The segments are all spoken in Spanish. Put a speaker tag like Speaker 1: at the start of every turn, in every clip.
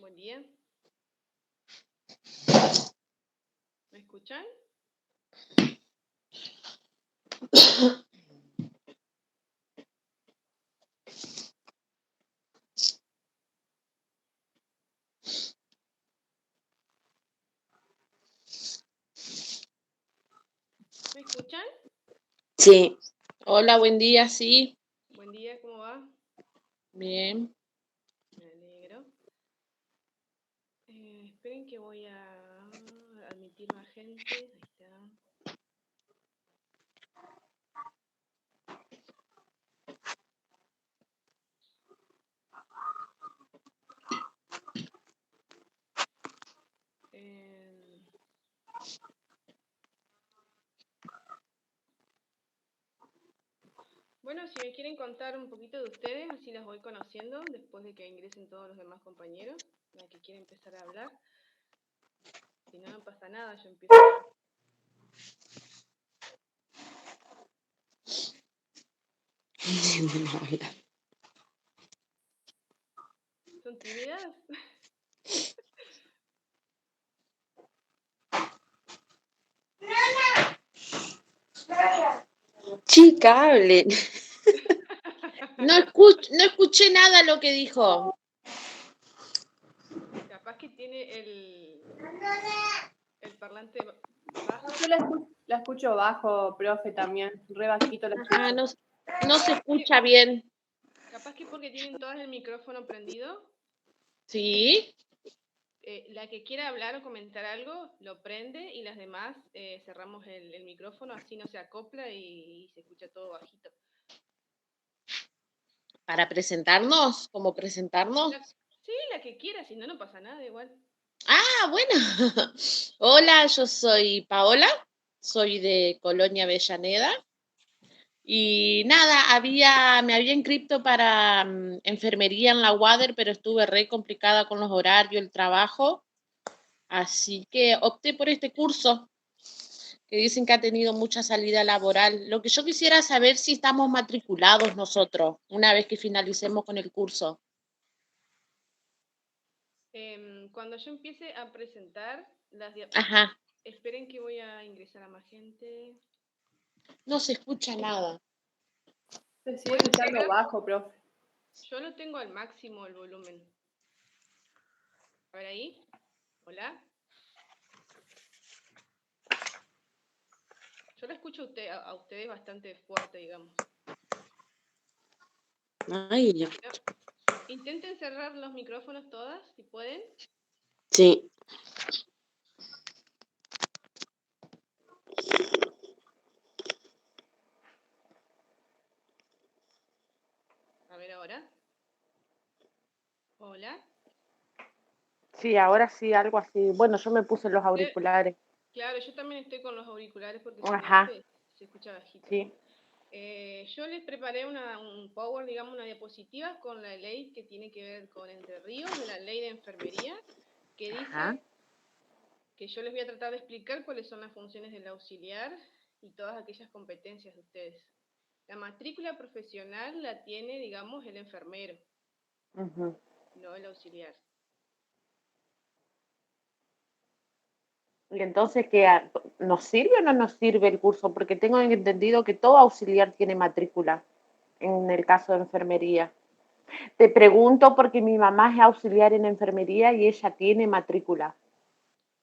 Speaker 1: Buen día. ¿Me escuchan? ¿Me escuchan?
Speaker 2: Sí. Hola, buen día, sí.
Speaker 1: Buen día, ¿cómo va?
Speaker 2: Bien.
Speaker 1: Me alegro. Esperen que voy a admitir más gente. Ahí está. Bueno, si me quieren contar un poquito de ustedes, así las voy conociendo después de que ingresen todos los demás compañeros, la que quiere empezar a hablar. Si no, no pasa nada, yo empiezo. ¿Son tímidas?
Speaker 2: Chica, hablen. No escuché nada lo que dijo.
Speaker 1: Capaz que tiene el parlante bajo.
Speaker 3: Yo la escucho bajo, profe, también. Re bajito la escucho.
Speaker 2: Ajá, no se escucha bien.
Speaker 1: Capaz que porque tienen todas el micrófono prendido.
Speaker 2: ¿Sí?
Speaker 1: La que quiera hablar o comentar algo, lo prende y las demás cerramos el micrófono, así no se acopla y se escucha todo bajito.
Speaker 2: ¿Para presentarnos? ¿Cómo presentarnos?
Speaker 1: Sí, la que quiera, si no, no pasa nada igual.
Speaker 2: Ah, bueno. Hola, yo soy Paola, soy de Colonia Avellaneda. Y nada, me había inscrito para enfermería en la UADER, pero estuve re complicada con los horarios, el trabajo. Así que opté por este curso, que dicen que ha tenido mucha salida laboral. Lo que yo quisiera saber si estamos matriculados nosotros, una vez que finalicemos con el curso.
Speaker 1: Cuando yo empiece a presentar las
Speaker 2: Ajá,
Speaker 1: esperen que voy a ingresar a más gente.
Speaker 2: no se escucha nada.
Speaker 3: Se sigue escuchando bajo, profe.
Speaker 1: Yo lo tengo al máximo el volumen. A ver ahí. Hola. Yo lo escucho a ustedes bastante fuerte, digamos.
Speaker 2: Ay, ya.
Speaker 1: Intenten cerrar los micrófonos todas, si pueden.
Speaker 2: Sí.
Speaker 1: A ver ahora. Hola.
Speaker 2: Sí, ahora sí, algo así. Bueno, yo me puse los auriculares.
Speaker 1: Claro, yo también estoy con los auriculares porque
Speaker 2: Ajá.
Speaker 1: se escucha bajito.
Speaker 2: Sí.
Speaker 1: Yo les preparé un power, digamos, una diapositiva con la ley que tiene que ver con Entre Ríos, de la ley de enfermería, que
Speaker 2: Ajá.
Speaker 1: dice que yo les voy a tratar de explicar cuáles son las funciones del auxiliar y todas aquellas competencias de ustedes. La matrícula profesional la tiene, digamos, el enfermero, no el auxiliar.
Speaker 2: Y entonces, ¿nos sirve o no nos sirve el curso? Porque tengo entendido que todo auxiliar tiene matrícula en el caso de enfermería. Te pregunto porque mi mamá es auxiliar en enfermería y ella tiene matrícula.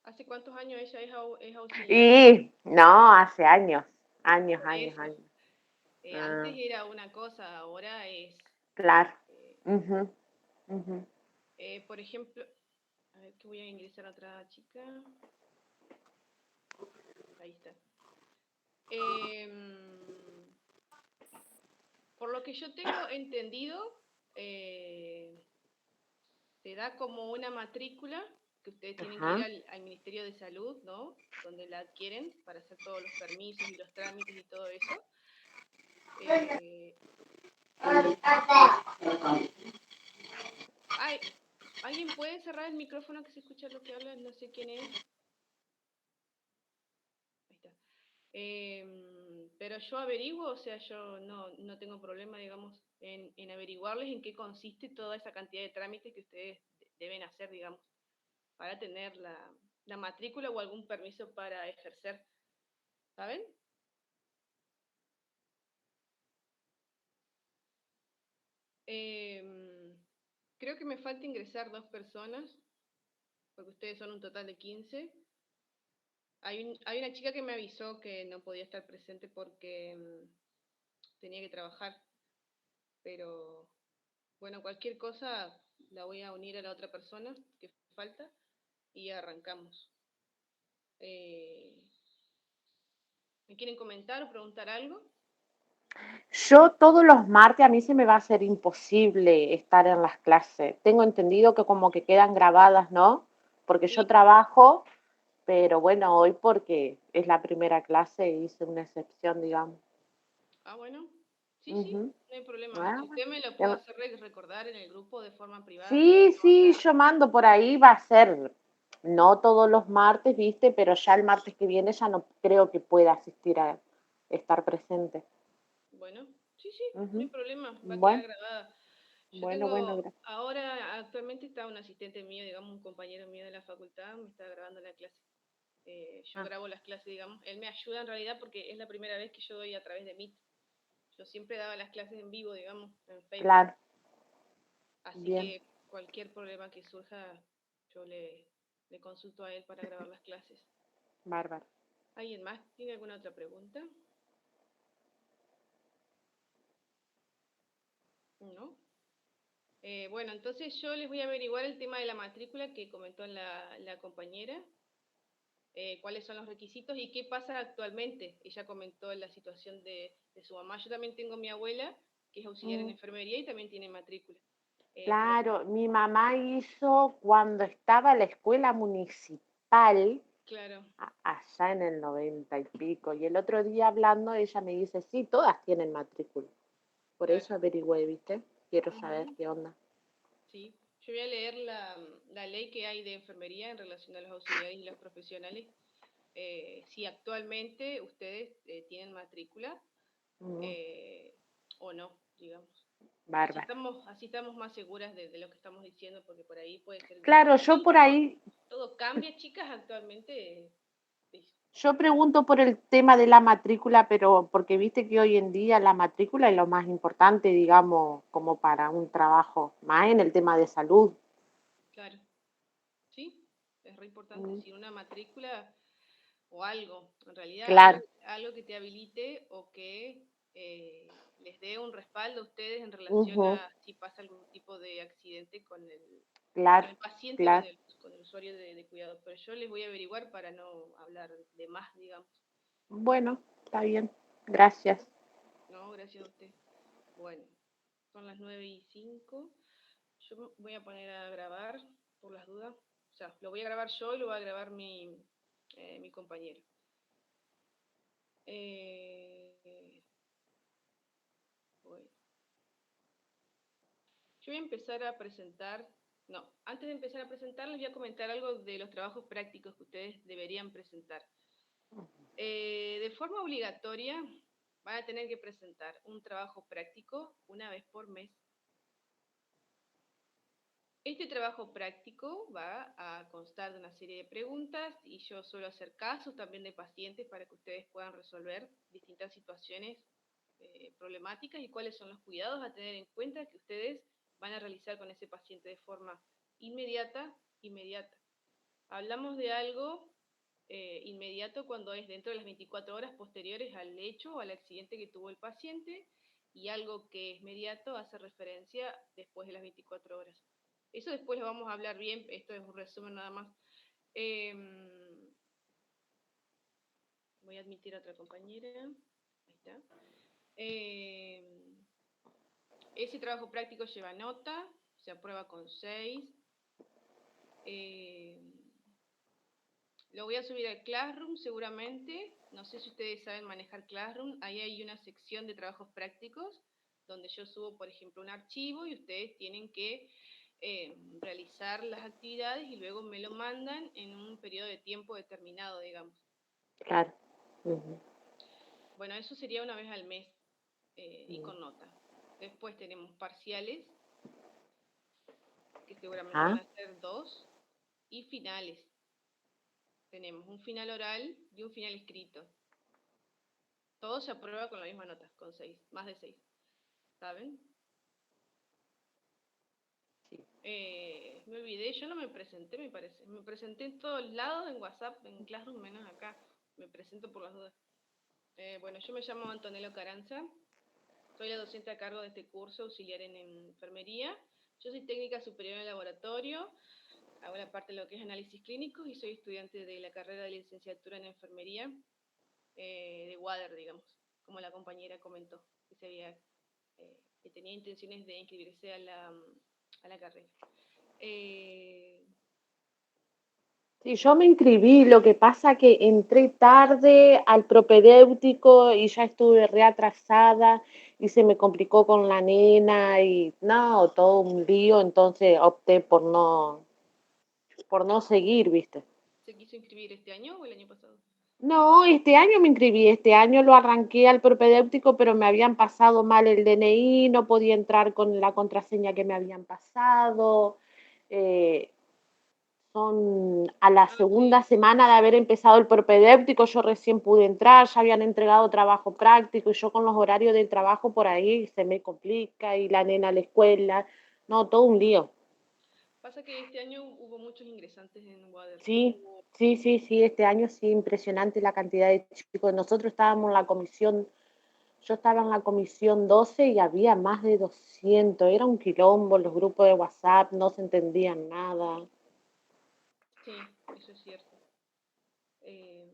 Speaker 1: ¿Hace cuántos años ella es auxiliar?
Speaker 2: Y no, hace años. Años.
Speaker 1: Antes era una cosa, ahora es...
Speaker 2: Claro.
Speaker 1: Por ejemplo, a ver que voy a ingresar a otra chica. Ahí está. Por lo que yo tengo entendido, se da como una matrícula que ustedes tienen que ir al Ministerio de Salud, ¿no? Donde la adquieren para hacer todos los permisos y los trámites y todo eso. ¿Alguien puede cerrar el micrófono que se escucha lo que habla? No sé quién es. Ahí está. Pero yo averiguo, o sea, yo no tengo problema, digamos, en averiguarles en qué consiste toda esa cantidad de trámites que ustedes deben hacer, digamos, para tener la matrícula o algún permiso para ejercer, ¿saben? Creo que me falta ingresar 2 personas, porque ustedes son un total de 15. Hay una chica que me avisó que no podía estar presente porque tenía que trabajar, pero bueno, cualquier cosa la voy a unir a la otra persona que falta y arrancamos. ¿Me quieren comentar o preguntar algo?
Speaker 2: Yo todos los martes a mí se me va a hacer imposible estar en las clases. Tengo entendido que como que quedan grabadas, ¿no? Porque yo
Speaker 1: Sí.
Speaker 2: trabajo, pero bueno, hoy porque es la primera clase hice una excepción, digamos.
Speaker 1: Ah, bueno. Sí, sí,
Speaker 2: Ujú.
Speaker 1: no hay problema.
Speaker 2: Ah,
Speaker 1: Si usted me lo puede
Speaker 2: bueno.
Speaker 1: hacer recordar en el grupo de forma privada para
Speaker 2: Sí,
Speaker 1: que no
Speaker 2: sí,
Speaker 1: haya...
Speaker 2: yo mando por ahí, va a ser, no todos los martes, viste, pero ya el martes que viene ya no creo que pueda asistir a estar presente.
Speaker 1: Bueno, sí, sí, no hay
Speaker 2: Ujú.
Speaker 1: problema, va a quedar
Speaker 2: Bueno,
Speaker 1: grabada. Yo
Speaker 2: bueno, bueno,
Speaker 1: tengo,
Speaker 2: gracias.
Speaker 1: ahora actualmente está un asistente mío, digamos, un compañero mío de la facultad, me está grabando la clase. Yo
Speaker 2: Ah,
Speaker 1: grabo las clases, digamos. Él me ayuda en realidad porque es la primera vez que yo doy a través de Meet. Yo siempre daba las clases en vivo, digamos, en Facebook.
Speaker 2: claro,
Speaker 1: Así
Speaker 2: bien,
Speaker 1: que cualquier problema que surja, yo le consulto a él para grabar las clases.
Speaker 2: bárbaro.
Speaker 1: ¿Alguien más tiene alguna otra pregunta? ¿No? Bueno, entonces yo les voy a averiguar el tema de la matrícula que comentó la compañera, cuáles son los requisitos y qué pasa actualmente. Ella comentó la situación de su mamá. Yo también tengo mi abuela, que es auxiliar en
Speaker 2: Mm,
Speaker 1: enfermería y también tiene matrícula. Pero
Speaker 2: claro, mi mamá hizo cuando estaba la escuela municipal,
Speaker 1: claro,
Speaker 2: allá en el 90 y pico, y el otro día hablando ella me dice, sí, todas tienen matrícula. Por
Speaker 1: claro.
Speaker 2: eso averigüé, ¿viste? Quiero saber
Speaker 1: Ujú,
Speaker 2: qué onda.
Speaker 1: sí. Yo voy a leer la ley que hay de enfermería en relación a los auxiliares y los profesionales. Si actualmente ustedes tienen matrícula
Speaker 2: Mm,
Speaker 1: eh, o no, digamos.
Speaker 2: bárbaro.
Speaker 1: Así estamos más seguras de lo que estamos diciendo, porque por ahí puede ser
Speaker 2: Claro, yo
Speaker 1: distinto.
Speaker 2: por ahí,
Speaker 1: Todo cambia, chicas, actualmente. Sí,
Speaker 2: yo pregunto por el tema de la matrícula, pero porque viste que hoy en día la matrícula es lo más importante, digamos, como para un trabajo, más en el tema de salud.
Speaker 1: claro, sí, es re importante.
Speaker 2: Mm,
Speaker 1: Si una matrícula o algo, en realidad
Speaker 2: claro,
Speaker 1: algo que te habilite o que les dé un respaldo a ustedes en relación
Speaker 2: ujú,
Speaker 1: a si pasa algún tipo de accidente con
Speaker 2: claro,
Speaker 1: el paciente o
Speaker 2: claro.
Speaker 1: con el usuario de cuidado. Pero yo les voy a averiguar para no hablar de más, digamos.
Speaker 2: Bueno, está bien. Gracias.
Speaker 1: No, gracias a usted. Bueno, son las 9:05. Yo me voy a poner a grabar por las dudas. O sea, lo voy a grabar yo y lo va a grabar mi compañero. Bueno, yo voy a empezar a presentar. No, antes de empezar a presentar, les voy a comentar algo de los trabajos prácticos que ustedes deberían presentar. De forma obligatoria, van a tener que presentar un trabajo práctico una vez por mes. Este trabajo práctico va a constar de una serie de preguntas y yo suelo hacer casos también de pacientes para que ustedes puedan resolver distintas situaciones problemáticas y cuáles son los cuidados a tener en cuenta que ustedes van a realizar con ese paciente de forma inmediata. Hablamos de algo inmediato cuando es dentro de las 24 horas posteriores al hecho o al accidente que tuvo el paciente y algo que es inmediato hace referencia después de las 24 horas. Eso después lo vamos a hablar bien, esto es un resumen nada más. Voy a admitir a otra compañera. Ahí está. Ese trabajo práctico lleva nota, se aprueba con 6. Lo voy a subir al Classroom seguramente. No sé si ustedes saben manejar Classroom. Ahí hay una sección de trabajos prácticos donde yo subo, por ejemplo, un archivo y ustedes tienen que realizar las actividades y luego me lo mandan en un periodo de tiempo determinado, digamos.
Speaker 2: Claro. Ujú.
Speaker 1: Bueno, eso sería una vez al mes y con nota. Después tenemos parciales. que seguramente
Speaker 2: Ah,
Speaker 1: van a ser 2, y finales. Tenemos un final oral y un final escrito. Todo se aprueba con la misma nota, con 6, más de 6. ¿Saben? Me olvidé, yo no me presenté, me parece. Me presenté en todos lados, en WhatsApp, en Classroom, menos acá. Me presento por las dudas. Bueno, yo me llamo Antonella Caranza. Soy la docente a cargo de este curso auxiliar en enfermería. Yo soy técnica superior en laboratorio. Hago la parte de lo que es análisis clínicos y soy estudiante de la carrera de licenciatura en enfermería de WADER, digamos, como la compañera comentó, que tenía intenciones de inscribirse a la carrera.
Speaker 2: sí, yo me inscribí, lo que pasa que entré tarde al propedéutico y ya estuve reatrasada y se me complicó con la nena y no, todo un lío, entonces opté por no seguir, ¿viste?
Speaker 1: ¿Se quiso inscribir este año o el año pasado?
Speaker 2: No, este año me inscribí, este año lo arranqué al propedéutico, pero me habían pasado mal el DNI, no podía entrar con la contraseña que me habían pasado. eh, Son a la
Speaker 1: Ah,
Speaker 2: segunda
Speaker 1: sí.
Speaker 2: semana de haber empezado el propedéutico, yo recién pude entrar, ya habían entregado trabajo práctico y yo con los horarios del trabajo por ahí se me complica y la nena a la escuela, no, todo un lío.
Speaker 1: Pasa que este año hubo muchos ingresantes en WADER.
Speaker 2: Sí, sí, este año sí, impresionante la cantidad de chicos. Nosotros estábamos en la comisión, yo estaba en la comisión 12 y había más de 200, era un quilombo, los grupos de WhatsApp no se entendían nada.
Speaker 1: Sí, eso es cierto. Eh,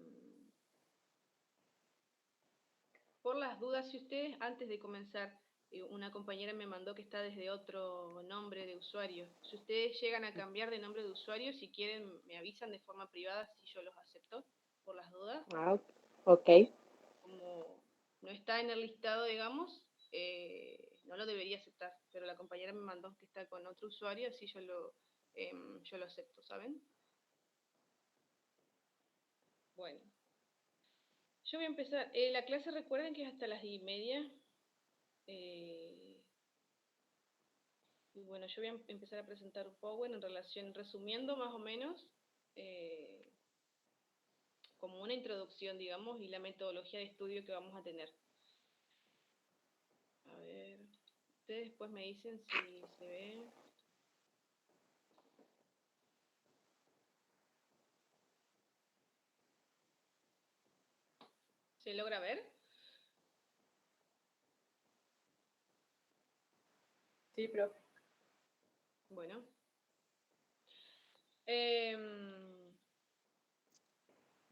Speaker 1: por las dudas, si ustedes, antes de comenzar, una compañera me mandó que está desde otro nombre de usuario. Si ustedes llegan a cambiar de nombre de usuario, si quieren, me avisan de forma privada si yo los acepto, por las dudas.
Speaker 2: Ah, ok.
Speaker 1: Como no está en el listado, digamos, no lo debería aceptar. Pero la compañera me mandó que está con otro usuario, así yo lo acepto, ¿saben? Bueno, yo voy a empezar. La clase, recuerden que es hasta las 10:30. Y bueno, yo voy a empezar a presentar un PowerPoint en relación, resumiendo más o menos, eh, como una introducción, digamos, y la metodología de estudio que vamos a tener. A ver, ustedes después me dicen si se ve. ¿Se logra ver?
Speaker 3: Sí, profe.
Speaker 1: Bueno.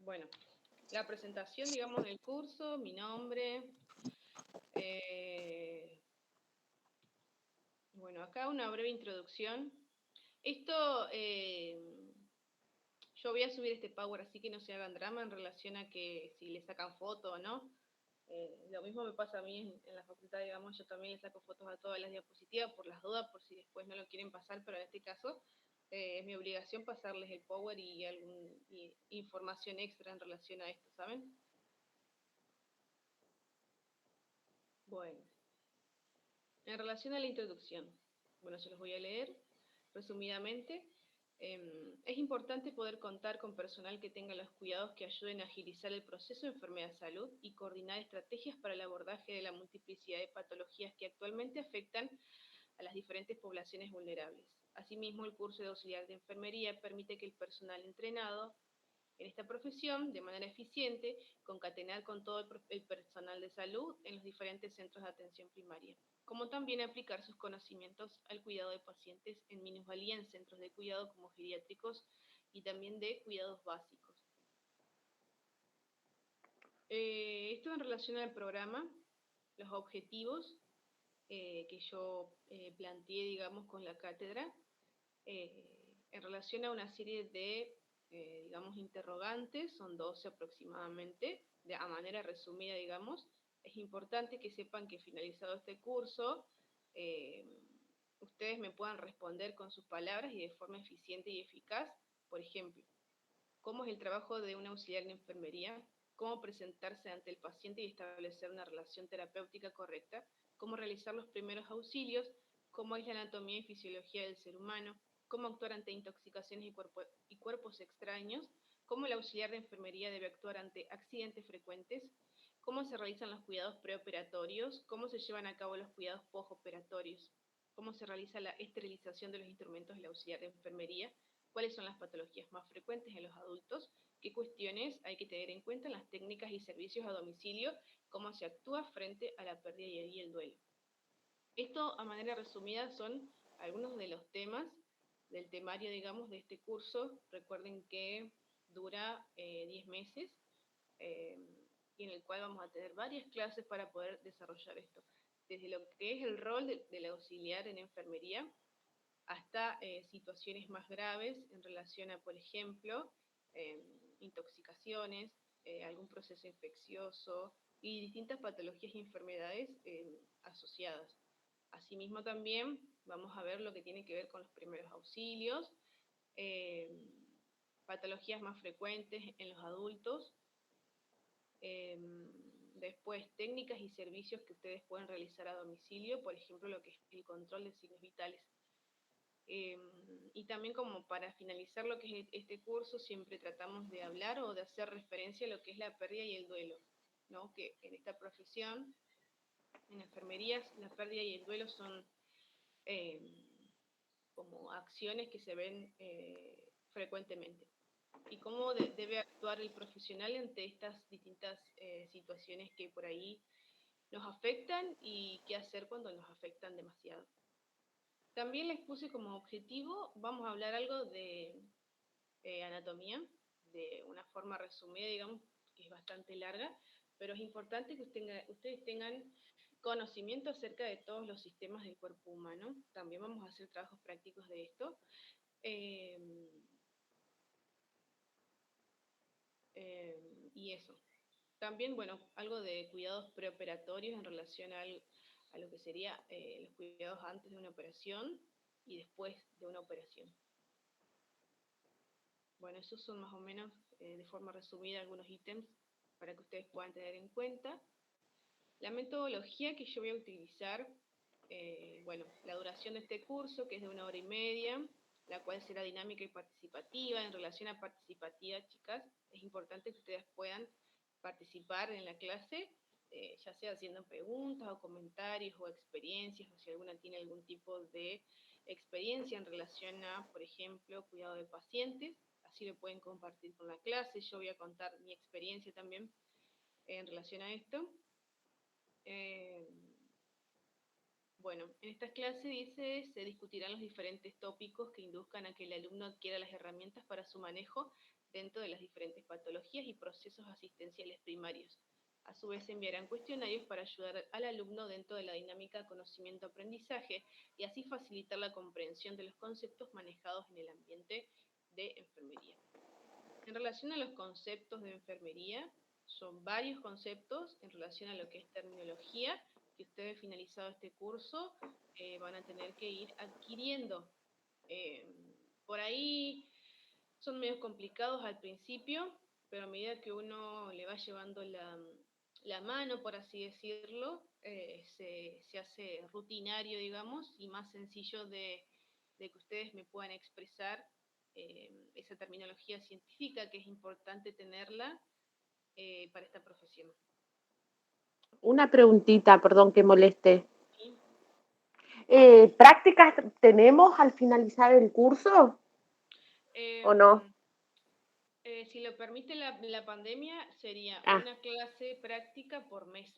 Speaker 1: Bueno, la presentación, digamos, del curso, mi nombre. Bueno, acá una breve introducción. Esto, yo voy a subir este Power, así que no se hagan drama en relación a que si le sacan foto o no. Lo mismo me pasa a mí en la facultad, digamos, yo también le saco fotos a todas las diapositivas por las dudas, por si después no lo quieren pasar, pero en este caso es mi obligación pasarles el Power y alguna información extra en relación a esto, ¿saben? Bueno, en relación a la introducción, bueno, se los voy a leer resumidamente. Es importante poder contar con personal que tenga los cuidados que ayuden a agilizar el proceso de enfermedad-salud y coordinar estrategias para el abordaje de la multiplicidad de patologías que actualmente afectan a las diferentes poblaciones vulnerables. Asimismo, el curso de auxiliar de enfermería permite que el personal entrenado en esta profesión, de manera eficiente, concatenar con todo el personal de salud en los diferentes centros de atención primaria, como también aplicar sus conocimientos al cuidado de pacientes en minusvalía en centros de cuidado como geriátricos y también de cuidados básicos. Esto en relación al programa, los objetivos que yo planteé, digamos, con la cátedra, en relación a una serie de, digamos, interrogantes, son 12 aproximadamente, a manera resumida, digamos. Es importante que sepan que finalizado este curso, eh, ustedes me puedan responder con sus palabras y de forma eficiente y eficaz. Por ejemplo, ¿cómo es el trabajo de un auxiliar en enfermería? ¿Cómo presentarse ante el paciente y establecer una relación terapéutica correcta? ¿Cómo realizar los primeros auxilios? ¿Cómo es la anatomía y fisiología del ser humano? cómo actuar ante intoxicaciones y cuerpos extraños, cómo el auxiliar de enfermería debe actuar ante accidentes frecuentes, cómo se realizan los cuidados preoperatorios, cómo se llevan a cabo los cuidados postoperatorios, cómo se realiza la esterilización de los instrumentos del auxiliar de enfermería, cuáles son las patologías más frecuentes en los adultos, qué cuestiones hay que tener en cuenta en las técnicas y servicios a domicilio, cómo se actúa frente a la pérdida y el duelo. Esto, a manera resumida, son algunos de los temas del temario, digamos, de este curso. Recuerden que dura 10 meses y en el cual vamos a tener varias clases para poder desarrollar esto. Desde lo que es el rol del auxiliar en enfermería hasta situaciones más graves en relación a, por ejemplo, intoxicaciones, algún proceso infeccioso y distintas patologías y enfermedades asociadas. Asimismo también vamos a ver lo que tiene que ver con los primeros auxilios, patologías más frecuentes en los adultos, después técnicas y servicios que ustedes pueden realizar a domicilio, por ejemplo lo que es el control de signos vitales. Y también como para finalizar lo que es este curso, siempre tratamos de hablar o de hacer referencia a lo que es la pérdida y el duelo, ¿no? Que en esta profesión, en enfermerías, la pérdida y el duelo son como acciones que se ven frecuentemente. Y cómo debe actuar el profesional ante estas distintas situaciones que por ahí nos afectan y qué hacer cuando nos afectan demasiado. También les puse como objetivo, vamos a hablar algo de anatomía, de una forma resumida, digamos, que es bastante larga, pero es importante que ustedes tengan conocimiento acerca de todos los sistemas del cuerpo humano. También vamos a hacer trabajos prácticos de esto. Y eso. También, bueno, algo de cuidados preoperatorios en relación a lo que sería los cuidados antes de una operación y después de una operación. Bueno, esos son más o menos, de forma resumida, algunos ítems para que ustedes puedan tener en cuenta. La metodología que yo voy a utilizar, bueno, la duración de este curso, que es de 1 hora y media, la cual será dinámica y participativa. En relación a participativa, chicas, es importante que ustedes puedan participar en la clase, ya sea haciendo preguntas o comentarios o experiencias, o si alguna tiene algún tipo de experiencia en relación a, por ejemplo, cuidado de pacientes, así lo pueden compartir con la clase. Yo voy a contar mi experiencia también en relación a esto. Bueno, en esta clase dice, se discutirán los diferentes tópicos que induzcan a que el alumno adquiera las herramientas para su manejo dentro de las diferentes patologías y procesos asistenciales primarios. A su vez se enviarán cuestionarios para ayudar al alumno dentro de la dinámica conocimiento-aprendizaje y así facilitar la comprensión de los conceptos manejados en el ambiente de enfermería. En relación a los conceptos de enfermería, son varios conceptos en relación a lo que es terminología, que ustedes finalizado este curso van a tener que ir adquiriendo. Por ahí son medio complicados al principio, pero a medida que uno le va llevando la mano, por así decirlo, se hace rutinario, digamos, y más sencillo de que ustedes me puedan expresar esa terminología científica que es importante tenerla para esta profesión.
Speaker 2: Una preguntita, perdón que moleste.
Speaker 1: ¿Sí?
Speaker 2: ¿Prácticas tenemos al finalizar el curso o no?
Speaker 1: Si lo permite la pandemia, sería
Speaker 2: Ah,
Speaker 1: una clase práctica por mes.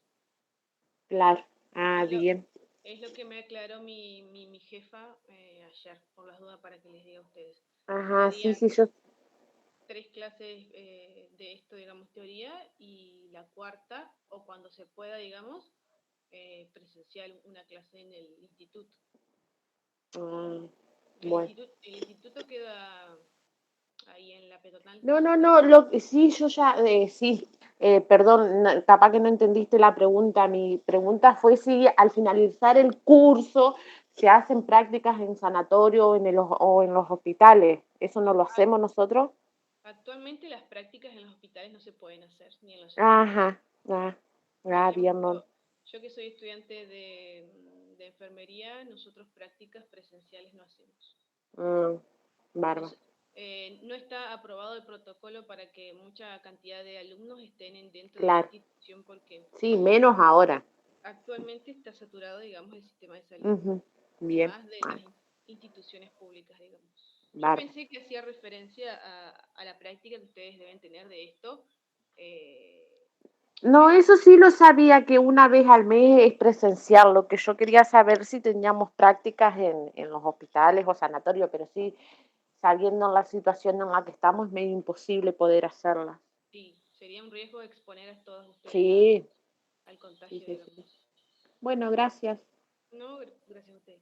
Speaker 2: claro. Ah, bien.
Speaker 1: Es lo que me aclaró mi jefa ayer, por las dudas para que les diga a ustedes.
Speaker 2: Ajá, sí,
Speaker 1: Serían
Speaker 2: sí, yo.
Speaker 1: 3 clases de esto, digamos, teoría, y la cuarta, o cuando se pueda, digamos, presencial, una clase en el instituto.
Speaker 2: Ah, bueno.
Speaker 1: El instituto queda ahí en la peatonal.
Speaker 2: No, sí, yo ya, sí, perdón, capaz que no entendiste la pregunta. Mi pregunta fue si al finalizar el curso se hacen prácticas en sanatorio o en los hospitales. ¿Eso no lo hacemos nosotros?
Speaker 1: Actualmente las prácticas en los hospitales no se pueden hacer, ni en los sanatorios.
Speaker 2: Ajá,
Speaker 1: Por
Speaker 2: bien, no.
Speaker 1: ejemplo, yo que soy estudiante de enfermería, nosotros prácticas presenciales no hacemos.
Speaker 2: Bárbaro.
Speaker 1: Entonces, no está aprobado el protocolo para que mucha cantidad de alumnos estén dentro de la
Speaker 2: Claro.
Speaker 1: institución porque
Speaker 2: Sí, menos ahora.
Speaker 1: actualmente está saturado, digamos, el sistema de salud,
Speaker 2: Ujú,
Speaker 1: y
Speaker 2: bien.
Speaker 1: más de las instituciones públicas, digamos. Yo
Speaker 2: Bárbaro.
Speaker 1: pensé que hacía referencia a la práctica que ustedes deben tener de esto.
Speaker 2: No,
Speaker 1: Pero
Speaker 2: eso sí lo sabía, que una vez al mes es presencial. Lo que yo quería saber si teníamos prácticas en los hospitales o sanatorios, pero sí, sabiendo la situación en la que estamos, es medio imposible poder hacerlas.
Speaker 1: sí, sería un riesgo exponer a todos ustedes
Speaker 2: Sí,
Speaker 1: al
Speaker 2: sí,
Speaker 1: contagio,
Speaker 2: sí,
Speaker 1: digamos.
Speaker 2: sí. Bueno, gracias.
Speaker 1: No, gracias a usted.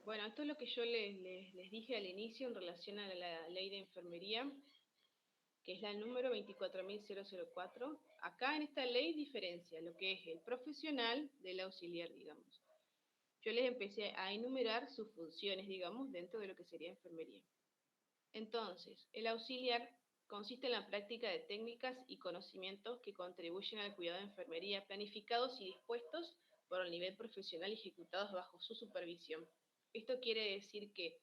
Speaker 1: Bueno, esto es lo que yo les dije al inicio en relación a la ley de enfermería, que es la número 24.004. Acá en esta ley diferencia lo que es el profesional del auxiliar, digamos. Yo les empecé a enumerar sus funciones, digamos, dentro de lo que sería enfermería. Entonces, el auxiliar consiste en la práctica de técnicas y conocimientos que contribuyen al cuidado de enfermería, planificados y dispuestos por el nivel profesional y ejecutados bajo su supervisión. Esto quiere decir que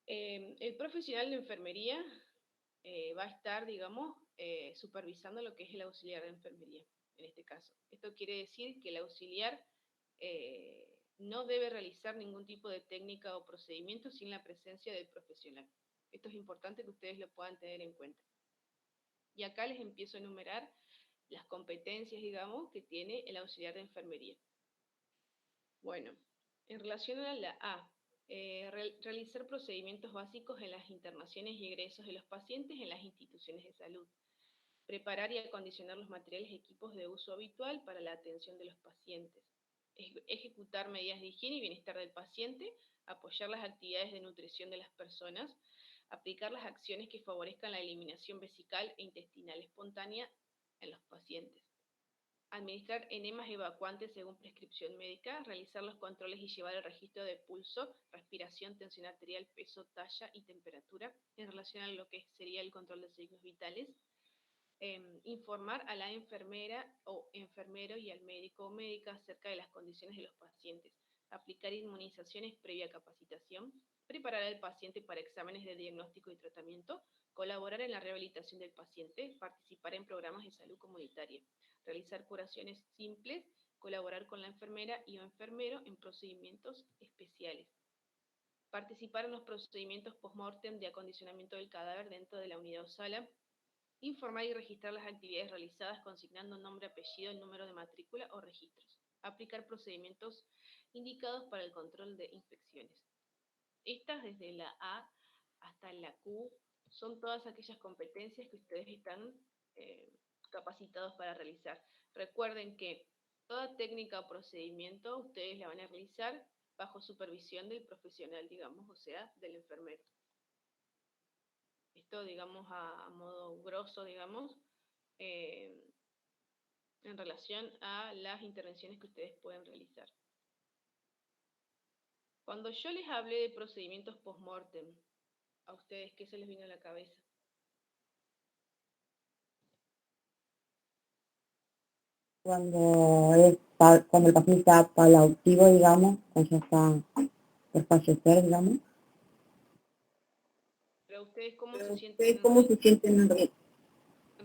Speaker 1: el profesional de enfermería va a estar, digamos, supervisando lo que es el auxiliar de enfermería, en este caso. Esto quiere decir que el auxiliar no debe realizar ningún tipo de técnica o procedimiento sin la presencia del profesional. Esto es importante que ustedes lo puedan tener en cuenta. Y acá les empiezo a enumerar las competencias, digamos, que tiene el auxiliar de enfermería. Bueno, en relación a la A, realizar procedimientos básicos en las internaciones y egresos de los pacientes en las instituciones de salud. Preparar y acondicionar los materiales y equipos de uso habitual para la atención de los pacientes. Ejecutar medidas de higiene y bienestar del paciente. Apoyar las actividades de nutrición de las personas. Aplicar las acciones que favorezcan la eliminación vesical e intestinal espontánea en los pacientes. Administrar enemas evacuantes según prescripción médica, realizar los controles y llevar el registro de pulso, respiración, tensión arterial, peso, talla y temperatura en relación a lo que sería el control de signos vitales. Informar a la enfermera o enfermero y al médico o médica acerca de las condiciones de los pacientes, aplicar inmunizaciones previa capacitación, preparar al paciente para exámenes de diagnóstico y tratamiento, colaborar en la rehabilitación del paciente, participar en programas de salud comunitaria, realizar curaciones simples, colaborar con la enfermera y o enfermero en procedimientos especiales, participar en los procedimientos post-mortem de acondicionamiento del cadáver dentro de la unidad o sala, informar y registrar las actividades realizadas consignando nombre, apellido, número de matrícula o registros, aplicar procedimientos indicados para el control de infecciones. Estas, desde la A hasta la Q, son todas aquellas competencias que ustedes están capacitados para realizar. Recuerden que toda técnica o procedimiento ustedes la van a realizar bajo supervisión del profesional, digamos, o sea, del enfermero. Esto, digamos, a modo grosso, digamos, en relación a las intervenciones que ustedes pueden realizar. Cuando yo les hablé de procedimientos post-mortem, ¿a ustedes qué se les vino a la cabeza?
Speaker 4: Cuando cuando el paciente está palliativo, digamos, cuando ya está por fallecer, digamos.
Speaker 1: Pero ustedes, ¿cómo se
Speaker 4: Pero
Speaker 1: sienten
Speaker 4: ¿ustedes cómo se sienten
Speaker 1: en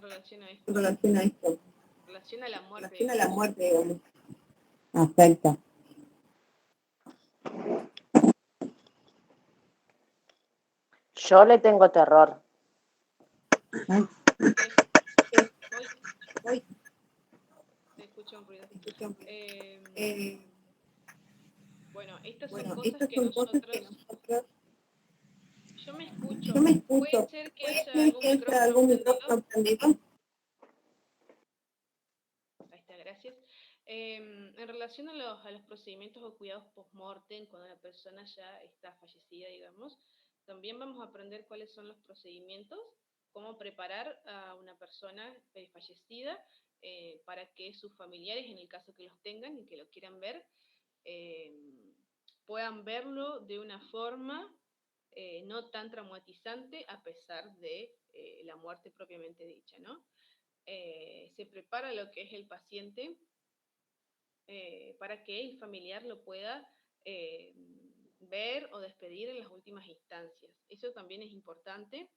Speaker 1: relación a
Speaker 4: en
Speaker 1: esto?
Speaker 4: relación a esto?
Speaker 1: En relación a la
Speaker 4: En
Speaker 1: muerte,
Speaker 4: relación a la
Speaker 1: digamos.
Speaker 4: muerte, digamos. Afecta.
Speaker 2: Yo le tengo terror.
Speaker 1: Hoy se escucha un ruido. Bueno, estas son cosas que nosotros... Yo me escucho. ¿Puede ser que haya algún micrófono prendido? Ahí está, gracias. En relación a los procedimientos o cuidados post-mortem, cuando la persona ya está fallecida, digamos, también vamos a aprender cuáles son los procedimientos, cómo preparar a una persona fallecida para que sus familiares, en el caso que los tengan y que lo quieran ver, puedan verlo de una forma no tan traumatizante a pesar de la muerte propiamente dicha, ¿no? Se prepara lo que es el paciente para que el familiar lo pueda ver o despedir en las últimas instancias. Eso también es importante.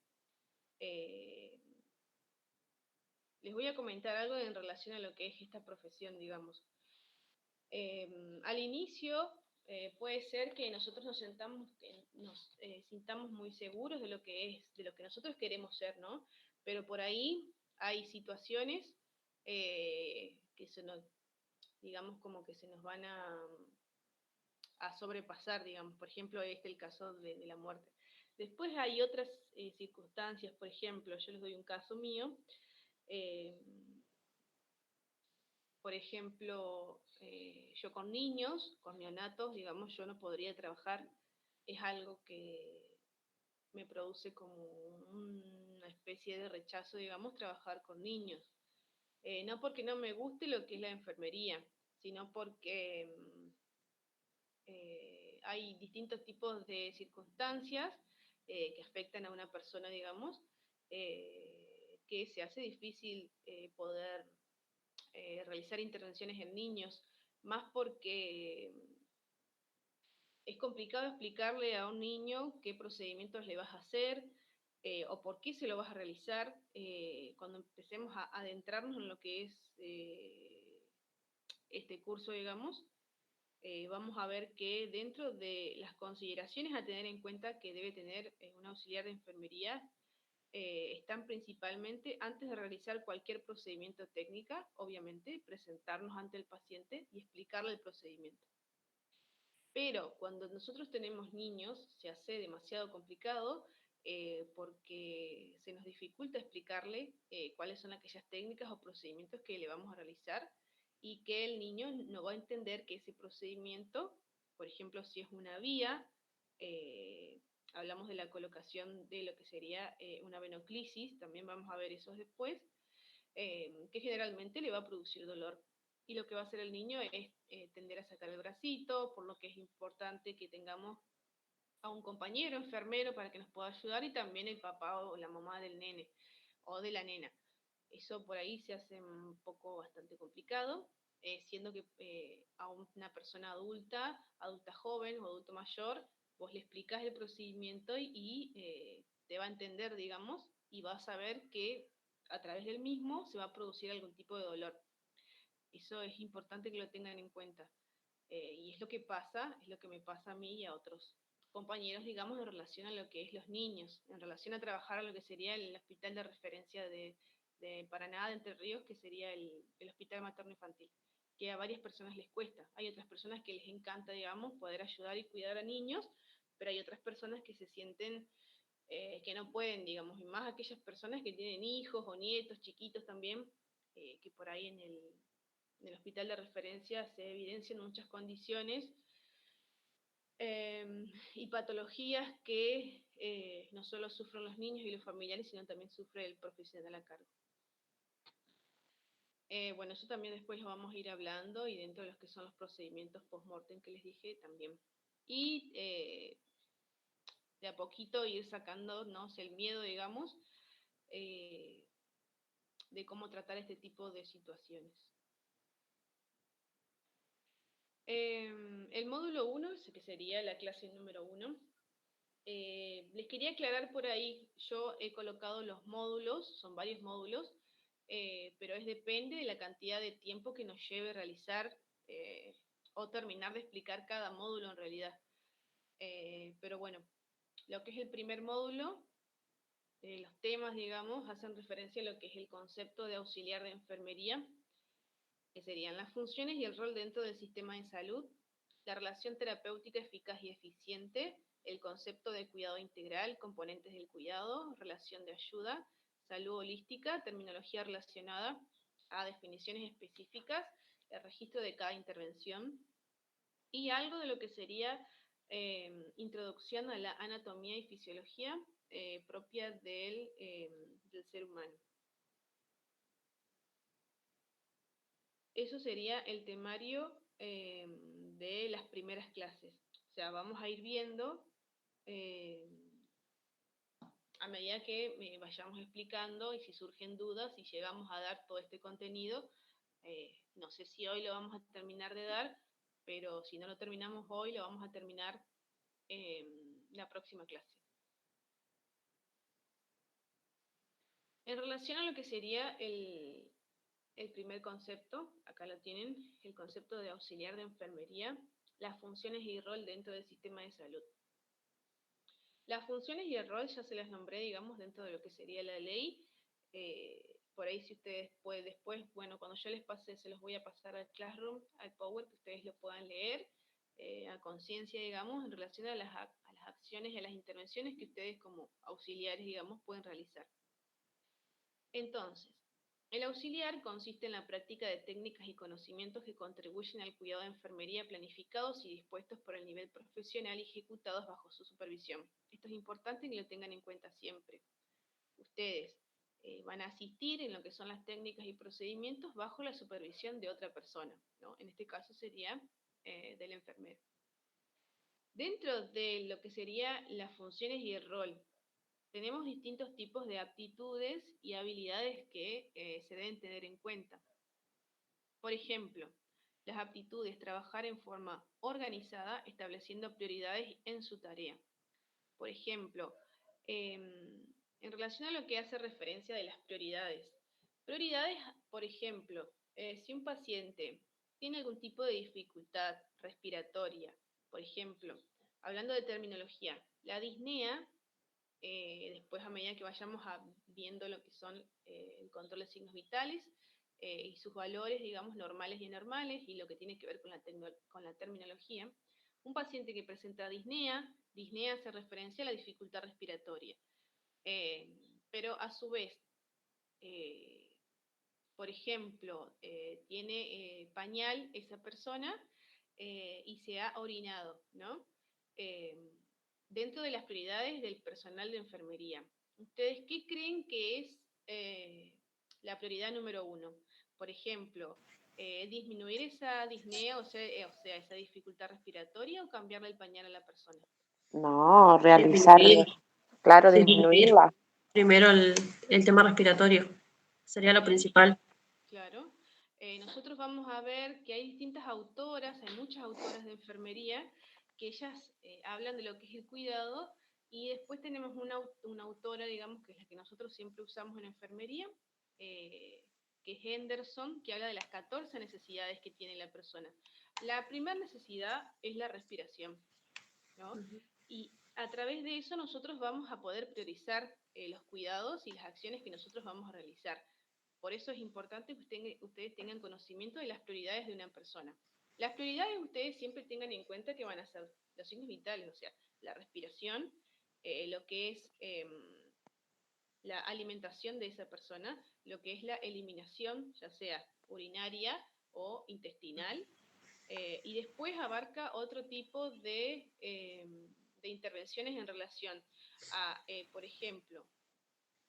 Speaker 1: Les voy a comentar algo en relación a lo que es esta profesión, digamos. Al inicio puede ser que nosotros nos sintamos muy seguros de lo que es, de lo que nosotros queremos ser, ¿no? Pero por ahí hay situaciones que se nos, digamos, como que se nos van a sobrepasar, digamos. Por ejemplo, este es el caso de la muerte. Después hay otras circunstancias, por ejemplo, yo les doy un caso mío. Eh, por ejemplo, yo con niños, con neonatos, digamos, yo no podría trabajar. Es algo que me produce como una especie de rechazo, digamos, trabajar con niños. No porque no me guste lo que es la enfermería, sino porque hay distintos tipos de circunstancias que afectan a una persona, digamos, que se hace difícil poder realizar intervenciones en niños, más porque es complicado explicarle a un niño qué procedimientos le vas a hacer o por qué se lo vas a realizar. Cuando empecemos a adentrarnos en lo que es este curso, digamos, vamos a ver que dentro de las consideraciones a tener en cuenta que debe tener un auxiliar de enfermería, están principalmente, antes de realizar cualquier procedimiento técnica, obviamente, presentarnos ante el paciente y explicarle el procedimiento. Pero cuando nosotros tenemos niños, se hace demasiado complicado porque se nos dificulta explicarle cuáles son aquellas técnicas o procedimientos que le vamos a realizar y que el niño no va a entender que ese procedimiento, por ejemplo, si es una vía, hablamos de la colocación de lo que sería una venoclisis, también vamos a ver eso después, que generalmente le va a producir dolor. Y lo que va a hacer el niño es tender a sacar el bracito, por lo que es importante que tengamos a un compañero enfermero para que nos pueda ayudar y también el papá o la mamá del nene o de la nena. Eso por ahí se hace un poco bastante complicado, siendo que a una persona adulta, adulta joven o adulto mayor, vos le explicás el procedimiento y te va a entender, digamos, y va a saber que a través del mismo se va a producir algún tipo de dolor. Eso es importante que lo tengan en cuenta. Y es lo que pasa, es lo que me pasa a mí y a otros compañeros, digamos, en relación a lo que es los niños, en relación a trabajar a lo que sería el hospital de referencia de Paraná, de Entre Ríos, que sería el hospital materno-infantil, que a varias personas les cuesta. Hay otras personas que les encanta, digamos, poder ayudar y cuidar a niños, pero hay otras personas que se sienten que no pueden, digamos, y más aquellas personas que tienen hijos o nietos chiquitos también, que por ahí en el hospital de referencia se evidencian muchas condiciones y patologías que no solo sufren los niños y los familiares, sino también sufre el profesional a cargo. Bueno, eso también después lo vamos a ir hablando y dentro de los que son los procedimientos post-mortem que les dije también. Y de a poquito ir sacándonos el miedo, digamos, de cómo tratar este tipo de situaciones. El módulo 1, que sería la clase número 1, les quería aclarar por ahí, yo he colocado los módulos, son varios módulos, pero depende de la cantidad de tiempo que nos lleve realizar o terminar de explicar cada módulo en realidad. Pero bueno, lo que es el primer módulo, los temas, digamos, hacen referencia a lo que es el concepto de auxiliar de enfermería, que serían las funciones y el rol dentro del sistema de salud, la relación terapéutica eficaz y eficiente, el concepto de cuidado integral, componentes del cuidado, relación de ayuda, salud holística, terminología relacionada a definiciones específicas, el registro de cada intervención y algo de lo que sería introducción a la anatomía y fisiología propia del ser humano. Eso sería el temario de las primeras clases. O sea, vamos a ir viendo a medida que vayamos explicando y si surgen dudas y llegamos a dar todo este contenido. No sé si hoy lo vamos a terminar de dar, pero si no lo terminamos hoy, lo vamos a terminar la próxima clase. En relación a lo que sería el primer concepto, acá lo tienen, el concepto de auxiliar de enfermería, las funciones y el rol dentro del sistema de salud. Las funciones y el rol ya se las nombré, digamos, dentro de lo que sería la ley. Por ahí si ustedes pueden después, bueno, cuando yo les pase, se los voy a pasar al Classroom, al Power, que ustedes lo puedan leer a conciencia, digamos, en relación a las acciones y a las intervenciones que ustedes como auxiliares, digamos, pueden realizar. Entonces, el auxiliar consiste en la práctica de técnicas y conocimientos que contribuyen al cuidado de enfermería planificados y dispuestos por el nivel profesional y ejecutados bajo su supervisión. Esto es importante que lo tengan en cuenta siempre. Ustedes van a asistir en lo que son las técnicas y procedimientos bajo la supervisión de otra persona, ¿no? En este caso sería del enfermero. Dentro de lo que serían las funciones y el rol, tenemos distintos tipos de aptitudes y habilidades que se deben tener en cuenta. Por ejemplo, las aptitudes, trabajar en forma organizada, estableciendo prioridades en su tarea. Por ejemplo, en relación a lo que hace referencia de las prioridades. Prioridades, por ejemplo, si un paciente tiene algún tipo de dificultad respiratoria, por ejemplo, hablando de terminología, la disnea, después a medida que vayamos viendo lo que son el control de signos vitales y sus valores, digamos, normales y anormales, y lo que tiene que ver con la terminología, un paciente que presenta disnea hace referencia a la dificultad respiratoria, pero a su vez, por ejemplo, tiene pañal esa persona y se ha orinado, ¿no? Dentro de las prioridades del personal de enfermería, ¿ustedes qué creen que es la prioridad número 1? Por ejemplo, disminuir esa disnea, o sea, esa dificultad respiratoria, o cambiarle el pañal a la persona.
Speaker 2: No, realizar, claro, disminuirla.
Speaker 5: Primero el tema respiratorio, sería lo principal.
Speaker 1: Claro. Nosotros vamos a ver que hay distintas autoras, hay muchas autoras de enfermería, que ellas hablan de lo que es el cuidado, y después tenemos una autora, digamos, que es la que nosotros siempre usamos en enfermería, que es Henderson, que habla de las 14 necesidades que tiene la persona. La primera necesidad es la respiración, ¿no? Y a través de eso nosotros vamos a poder priorizar los cuidados y las acciones que nosotros vamos a realizar. Por eso es importante que ustedes tengan conocimiento de las prioridades de una persona. Las prioridades ustedes siempre tengan en cuenta que van a ser los signos vitales, o sea, la respiración, lo que es la alimentación de esa persona, lo que es la eliminación, ya sea urinaria o intestinal, y después abarca otro tipo de intervenciones en relación a, por ejemplo,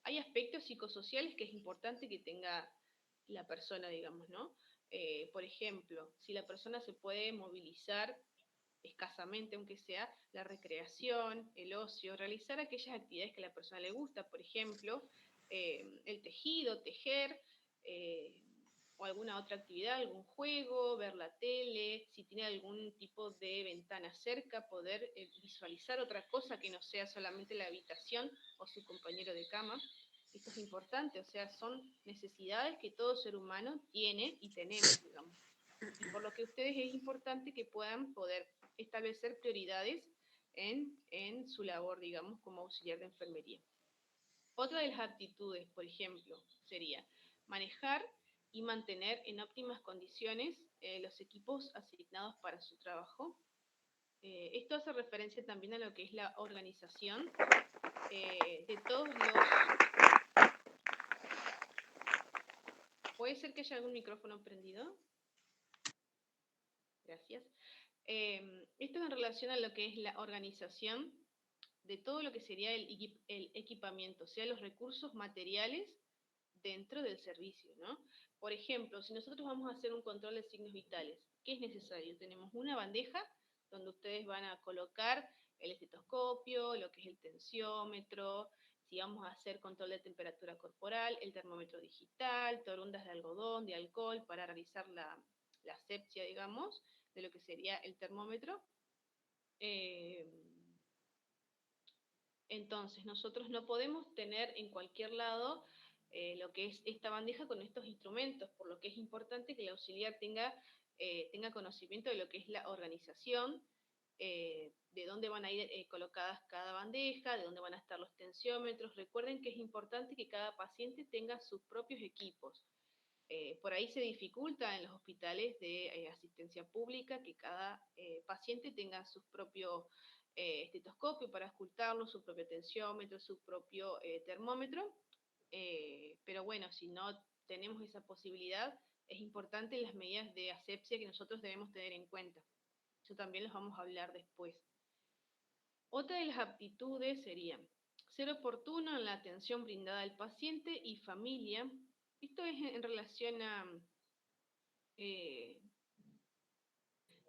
Speaker 1: hay aspectos psicosociales que es importante que tenga la persona, digamos, ¿no? Por ejemplo, si la persona se puede movilizar escasamente, aunque sea, la recreación, el ocio, realizar aquellas actividades que a la persona le gusta, por ejemplo, el tejido, tejer, o alguna otra actividad, algún juego, ver la tele, si tiene algún tipo de ventana cerca, poder visualizar otra cosa que no sea solamente la habitación o su compañero de cama. Esto es importante, o sea, son necesidades que todo ser humano tiene y tenemos, digamos. Y por lo que ustedes es importante que puedan poder establecer prioridades en su labor, digamos, como auxiliar de enfermería. Otra de las aptitudes, por ejemplo, sería manejar y mantener en óptimas condiciones los equipos asignados para su trabajo. Esto hace referencia también a lo que es la organización de todos los... ¿Puede ser que haya algún micrófono prendido? Gracias. Esto es en relación a lo que es la organización de todo lo que sería el equipamiento, o sea, los recursos materiales dentro del servicio, ¿no? Por ejemplo, si nosotros vamos a hacer un control de signos vitales, ¿qué es necesario? Tenemos una bandeja donde ustedes van a colocar el estetoscopio, lo que es el tensiómetro, si vamos a hacer control de temperatura corporal, el termómetro digital, torundas de algodón, de alcohol, para realizar la asepsia, digamos, de lo que sería el termómetro. Entonces, nosotros no podemos tener en cualquier lado lo que es esta bandeja con estos instrumentos, por lo que es importante que el auxiliar tenga conocimiento de lo que es la organización, de dónde van a ir colocadas cada bandeja, de dónde van a estar los tensiómetros. Recuerden que es importante que cada paciente tenga sus propios equipos. Por ahí se dificulta en los hospitales de asistencia pública que cada paciente tenga su propio estetoscopio para escucharlo, su propio tensiómetro, su propio termómetro. Pero bueno, si no tenemos esa posibilidad, es importante las medidas de asepsia que nosotros debemos tener en cuenta. Eso también los vamos a hablar después. Otra de las aptitudes serían ser oportuno en la atención brindada al paciente y familia. Esto es en relación a,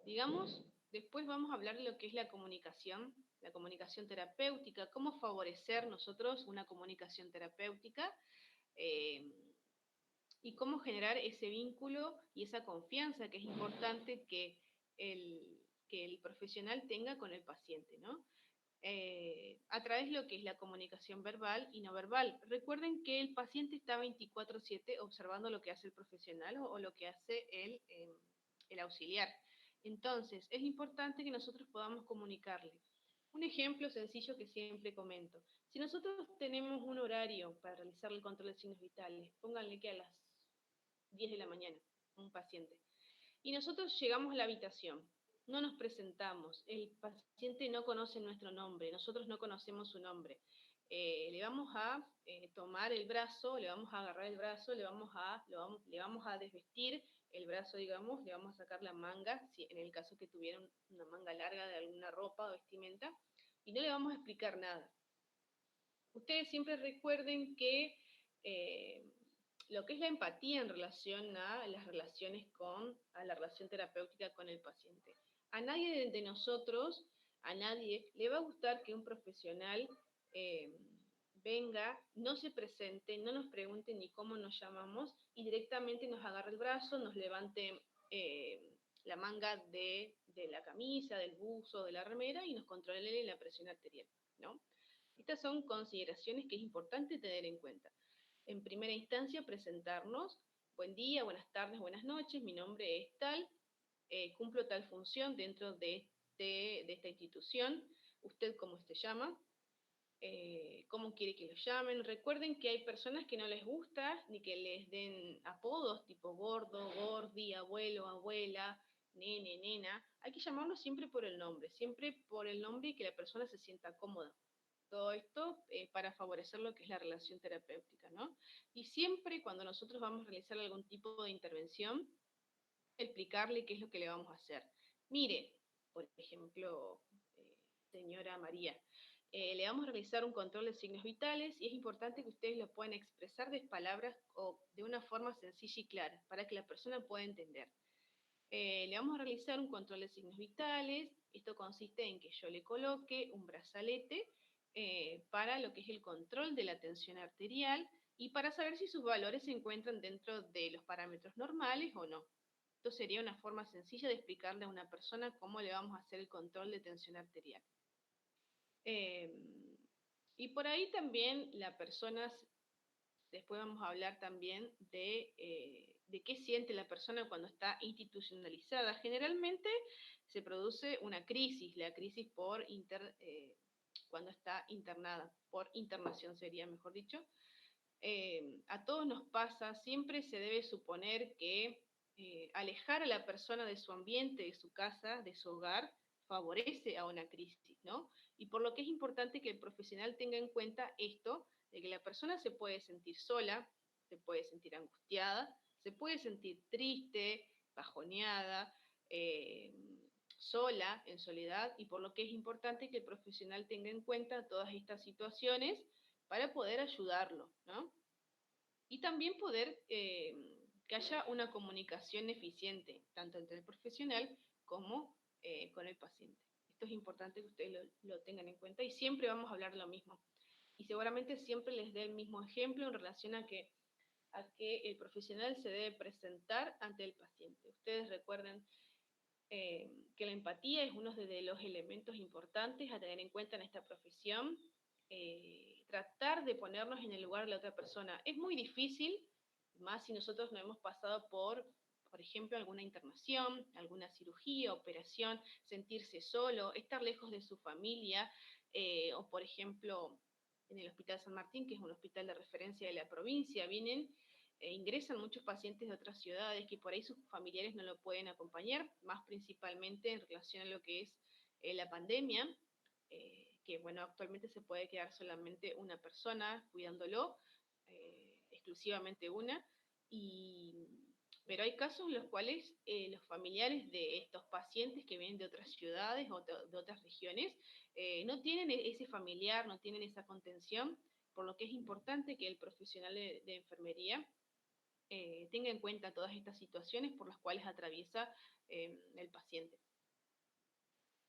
Speaker 1: digamos, después vamos a hablar de lo que es la comunicación terapéutica, cómo favorecer nosotros una comunicación terapéutica y cómo generar ese vínculo y esa confianza que es importante que el profesional tenga con el paciente, ¿no? A través de lo que es la comunicación verbal y no verbal. Recuerden que el paciente está 24/7 observando lo que hace el profesional o lo que hace el auxiliar. Entonces, es importante que nosotros podamos comunicarle. Un ejemplo sencillo que siempre comento. Si nosotros tenemos un horario para realizar el control de signos vitales, pónganle que a las 10 de la mañana, un paciente, y nosotros llegamos a la habitación, no nos presentamos, el paciente no conoce nuestro nombre, nosotros no conocemos su nombre. Le vamos a tomar el brazo, le vamos a agarrar el brazo, le vamos a desvestir el brazo, digamos, le vamos a sacar la manga, si en el caso que tuviera una manga larga de alguna ropa o vestimenta, y no le vamos a explicar nada. Ustedes siempre recuerden que lo que es la empatía en relación a las relaciones a la relación terapéutica con el paciente. A nadie de nosotros, a nadie le va a gustar que un profesional venga, no se presente, no nos pregunte ni cómo nos llamamos y directamente nos agarre el brazo, nos levante la manga de la camisa, del buzo, de la remera y nos controle la presión arterial, ¿no? Estas son consideraciones que es importante tener en cuenta. En primera instancia, presentarnos. Buen día, buenas tardes, buenas noches, mi nombre es tal, cumplo tal función dentro de esta institución. ¿Usted cómo se llama? ¿Cómo quiere que lo llamen? Recuerden que hay personas que no les gusta ni que les den apodos tipo gordo, gordi, abuelo, abuela, nene, nena. Hay que llamarlos siempre por el nombre y que la persona se sienta cómoda. Todo esto para favorecer lo que es la relación terapéutica, ¿no? Y siempre cuando nosotros vamos a realizar algún tipo de intervención, explicarle qué es lo que le vamos a hacer. Mire, por ejemplo, señora María, le vamos a realizar un control de signos vitales y es importante que ustedes lo puedan expresar de palabras o de una forma sencilla y clara para que la persona pueda entender. Le vamos a realizar un control de signos vitales. Esto consiste en que yo le coloque un brazalete para lo que es el control de la tensión arterial y para saber si sus valores se encuentran dentro de los parámetros normales o no. Esto sería una forma sencilla de explicarle a una persona cómo le vamos a hacer el control de tensión arterial. Y por ahí también la persona, después vamos a hablar también de qué siente la persona cuando está institucionalizada. Generalmente se produce una crisis, la crisis cuando está internada, por internación sería mejor dicho. A todos nos pasa, siempre se debe suponer que alejar a la persona de su ambiente, de su casa, de su hogar, favorece a una crisis, ¿no? Y por lo que es importante que el profesional tenga en cuenta esto, de que la persona se puede sentir sola, se puede sentir angustiada, se puede sentir triste, bajoneada, sola, en soledad, y por lo que es importante que el profesional tenga en cuenta todas estas situaciones para poder ayudarlo, ¿no? Y también poder que haya una comunicación eficiente, tanto entre el profesional como con el paciente. Esto es importante que ustedes lo tengan en cuenta y siempre vamos a hablar de lo mismo. Y seguramente siempre les dé el mismo ejemplo en relación a que el profesional se debe presentar ante el paciente. Ustedes recuerden que la empatía es uno de los elementos importantes a tener en cuenta en esta profesión. tratar de ponernos en el lugar de la otra persona. Es muy difícil, más si nosotros no hemos pasado por ejemplo, alguna internación, alguna cirugía, operación, sentirse solo, estar lejos de su familia, o por ejemplo, en el Hospital San Martín, que es un hospital de referencia de la provincia, ingresan muchos pacientes de otras ciudades que por ahí sus familiares no lo pueden acompañar, más principalmente en relación a lo que es la pandemia, que bueno, actualmente se puede quedar solamente una persona cuidándolo, exclusivamente una, pero hay casos en los cuales los familiares de estos pacientes que vienen de otras ciudades o de otras regiones no tienen ese familiar, no tienen esa contención, por lo que es importante que el profesional de enfermería tenga en cuenta todas estas situaciones por las cuales atraviesa el paciente.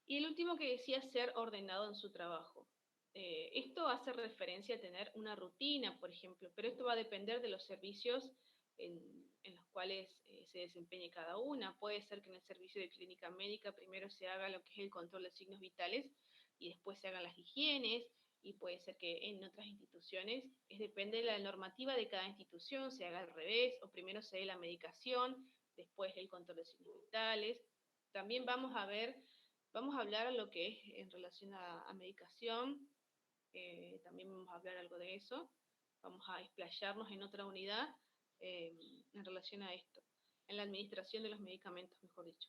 Speaker 1: Y el último que decía, ser ordenado en su trabajo. Esto hace referencia a tener una rutina, por ejemplo, pero esto va a depender de los servicios en los cuales se desempeñe cada una. Puede ser que en el servicio de clínica médica primero se haga lo que es el control de signos vitales y después se hagan las higienes, y puede ser que en otras instituciones, depende de la normativa de cada institución, se haga al revés, o primero se dé la medicación, después el control de signos vitales. También vamos a hablar lo que es en relación a medicación, también vamos a hablar algo de eso, vamos a explayarnos en otra unidad en relación a esto, en la administración de los medicamentos, mejor dicho.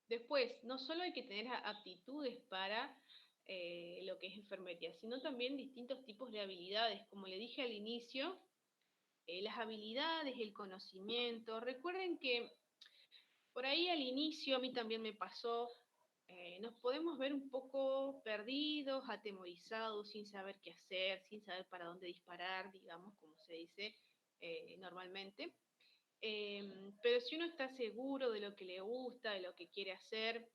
Speaker 1: Después, no solo hay que tener aptitudes para lo que es enfermería, sino también distintos tipos de habilidades. Como le dije al inicio, las habilidades, el conocimiento. Recuerden que por ahí al inicio a mí también me pasó, nos podemos ver un poco perdidos, atemorizados, sin saber qué hacer, sin saber para dónde disparar, digamos, como se dice normalmente. Pero si uno está seguro de lo que le gusta, de lo que quiere hacer,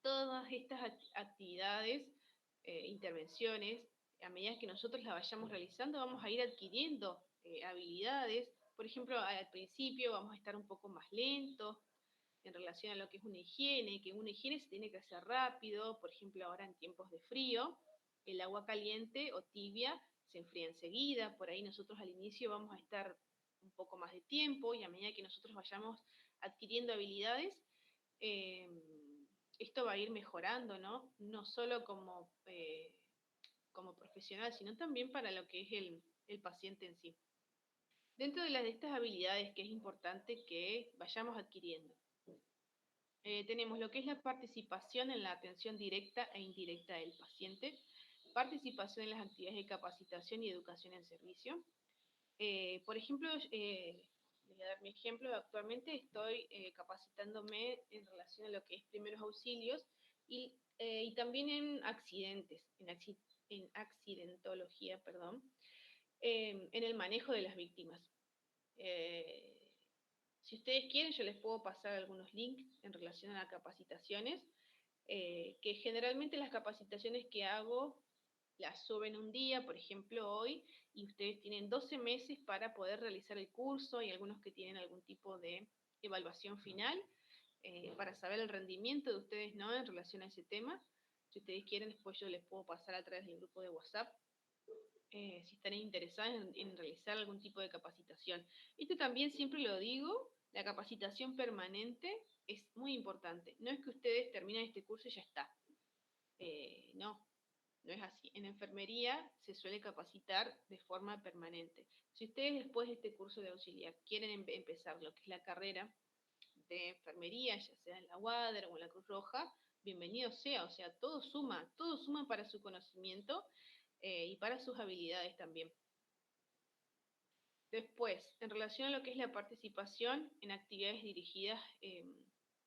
Speaker 1: todas estas actividades, intervenciones, a medida que nosotros las vayamos realizando, vamos a ir adquiriendo habilidades. Por ejemplo, al principio vamos a estar un poco más lentos en relación a lo que es una higiene, que una higiene se tiene que hacer rápido. Por ejemplo, ahora en tiempos de frío, el agua caliente o tibia se enfría enseguida. Por ahí nosotros al inicio vamos a estar un poco más de tiempo, y a medida que nosotros vayamos adquiriendo habilidades, esto va a ir mejorando, ¿no? No solo como profesional, sino también para lo que es el paciente en sí. Dentro de estas habilidades que es importante que vayamos adquiriendo, tenemos lo que es la participación en la atención directa e indirecta del paciente, participación en las actividades de capacitación y educación en servicio. Por ejemplo, les voy a dar mi ejemplo. Actualmente estoy capacitándome en relación a lo que es primeros auxilios y también en accidentes, en accidentología, perdón, en el manejo de las víctimas. Si ustedes quieren, yo les puedo pasar algunos links en relación a las capacitaciones, que generalmente las capacitaciones que hago las suben un día, por ejemplo hoy, y ustedes tienen 12 meses para poder realizar el curso. Y algunos que tienen algún tipo de evaluación final, para saber el rendimiento de ustedes, ¿no?, en relación a ese tema. Si ustedes quieren, después yo les puedo pasar a través del grupo de WhatsApp, si están interesados en realizar algún tipo de capacitación. Esto también siempre lo digo, la capacitación permanente es muy importante. No es que ustedes terminan este curso y ya está. No es así. En enfermería se suele capacitar de forma permanente. Si ustedes después de este curso de auxiliar quieren empezar lo que es la carrera de enfermería, ya sea en la UADER o en la Cruz Roja, bienvenido sea. O sea, todo suma para su conocimiento y para sus habilidades también. Después, en relación a lo que es la participación en actividades dirigidas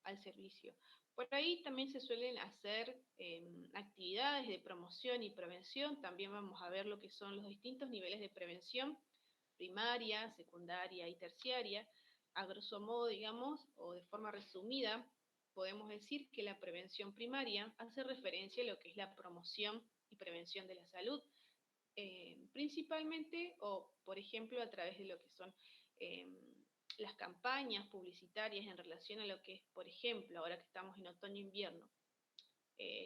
Speaker 1: al servicio. Por ahí también se suelen hacer actividades de promoción y prevención. También vamos a ver lo que son los distintos niveles de prevención, primaria, secundaria y terciaria. A grosso modo, digamos, o de forma resumida, podemos decir que la prevención primaria hace referencia a lo que es la promoción y prevención de la salud, principalmente, o por ejemplo, a través de lo que son las campañas publicitarias en relación a lo que es, por ejemplo, ahora que estamos en otoño-invierno,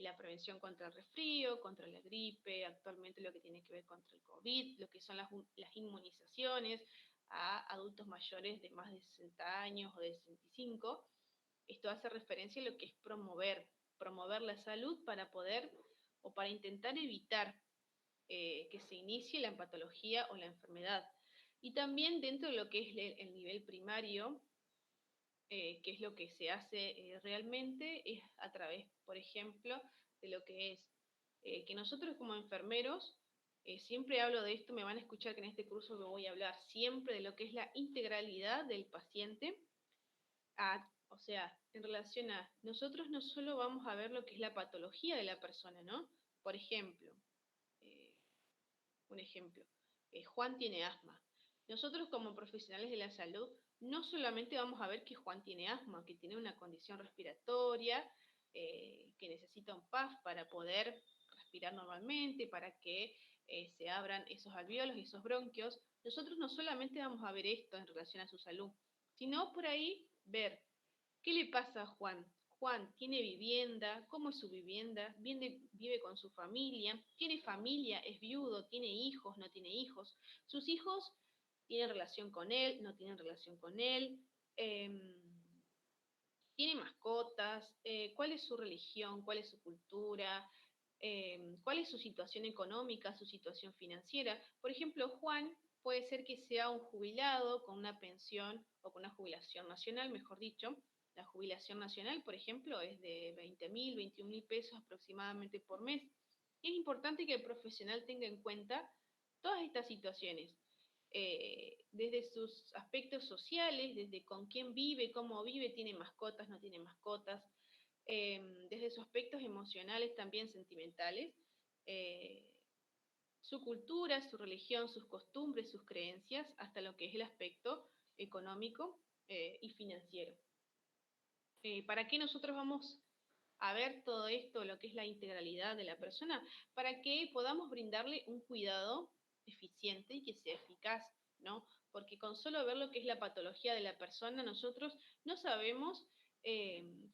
Speaker 1: la prevención contra el resfrío, contra la gripe, actualmente lo que tiene que ver contra el COVID, lo que son las inmunizaciones a adultos mayores de más de 60 años o de 65. Esto hace referencia a lo que es promover la salud para poder o para intentar evitar que se inicie la patología o la enfermedad. Y también dentro de lo que es el nivel primario, que es lo que se hace realmente, es a través, por ejemplo, de lo que es que nosotros como enfermeros, siempre hablo de esto, me van a escuchar que en este curso me voy a hablar siempre de lo que es la integralidad del paciente, o sea, en relación a, nosotros no solo vamos a ver lo que es la patología de la persona, ¿no? Por ejemplo, eh, un ejemplo, Juan tiene asma. Nosotros como profesionales de la salud no solamente vamos a ver que Juan tiene asma, que tiene una condición respiratoria, que necesita un PAF para poder respirar normalmente, para que se abran esos alvéolos y esos bronquios. Nosotros no solamente vamos a ver esto en relación a su salud, sino por ahí ver qué le pasa a Juan. Juan tiene vivienda, cómo es su vivienda, vive con su familia, tiene familia, es viudo, tiene hijos, no tiene hijos, sus hijos tienen relación con él, no tienen relación con él, tiene mascotas, cuál es su religión, cuál es su cultura, cuál es su situación económica, su situación financiera. Por ejemplo, Juan puede ser que sea un jubilado con una pensión o con una jubilación nacional, mejor dicho. La jubilación nacional, por ejemplo, es de 20.000, 21.000 pesos aproximadamente por mes. Y es importante que el profesional tenga en cuenta todas estas situaciones, desde sus aspectos sociales, desde con quién vive, cómo vive, tiene mascotas, no tiene mascotas, desde sus aspectos emocionales, también sentimentales, eh, su cultura, su religión, sus costumbres, sus creencias, hasta lo que es el aspecto económico y financiero. ¿Para qué nosotros vamos a ver todo esto, lo que es la integralidad de la persona? Para que podamos brindarle un cuidado eficiente y que sea eficaz, ¿no? Porque con solo ver lo que es la patología de la persona, nosotros no sabemos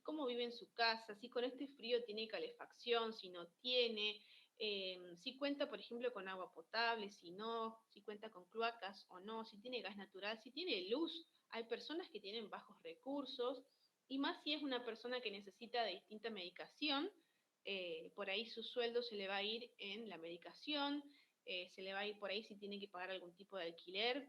Speaker 1: cómo vive en su casa, si con este frío tiene calefacción, si no tiene, si cuenta, por ejemplo, con agua potable, si no, si cuenta con cloacas o no, si tiene gas natural, si tiene luz. Hay personas que tienen bajos recursos, y más si es una persona que necesita de distinta medicación, por ahí su sueldo se le va a ir en la medicación, se le va a ir por ahí si tiene que pagar algún tipo de alquiler.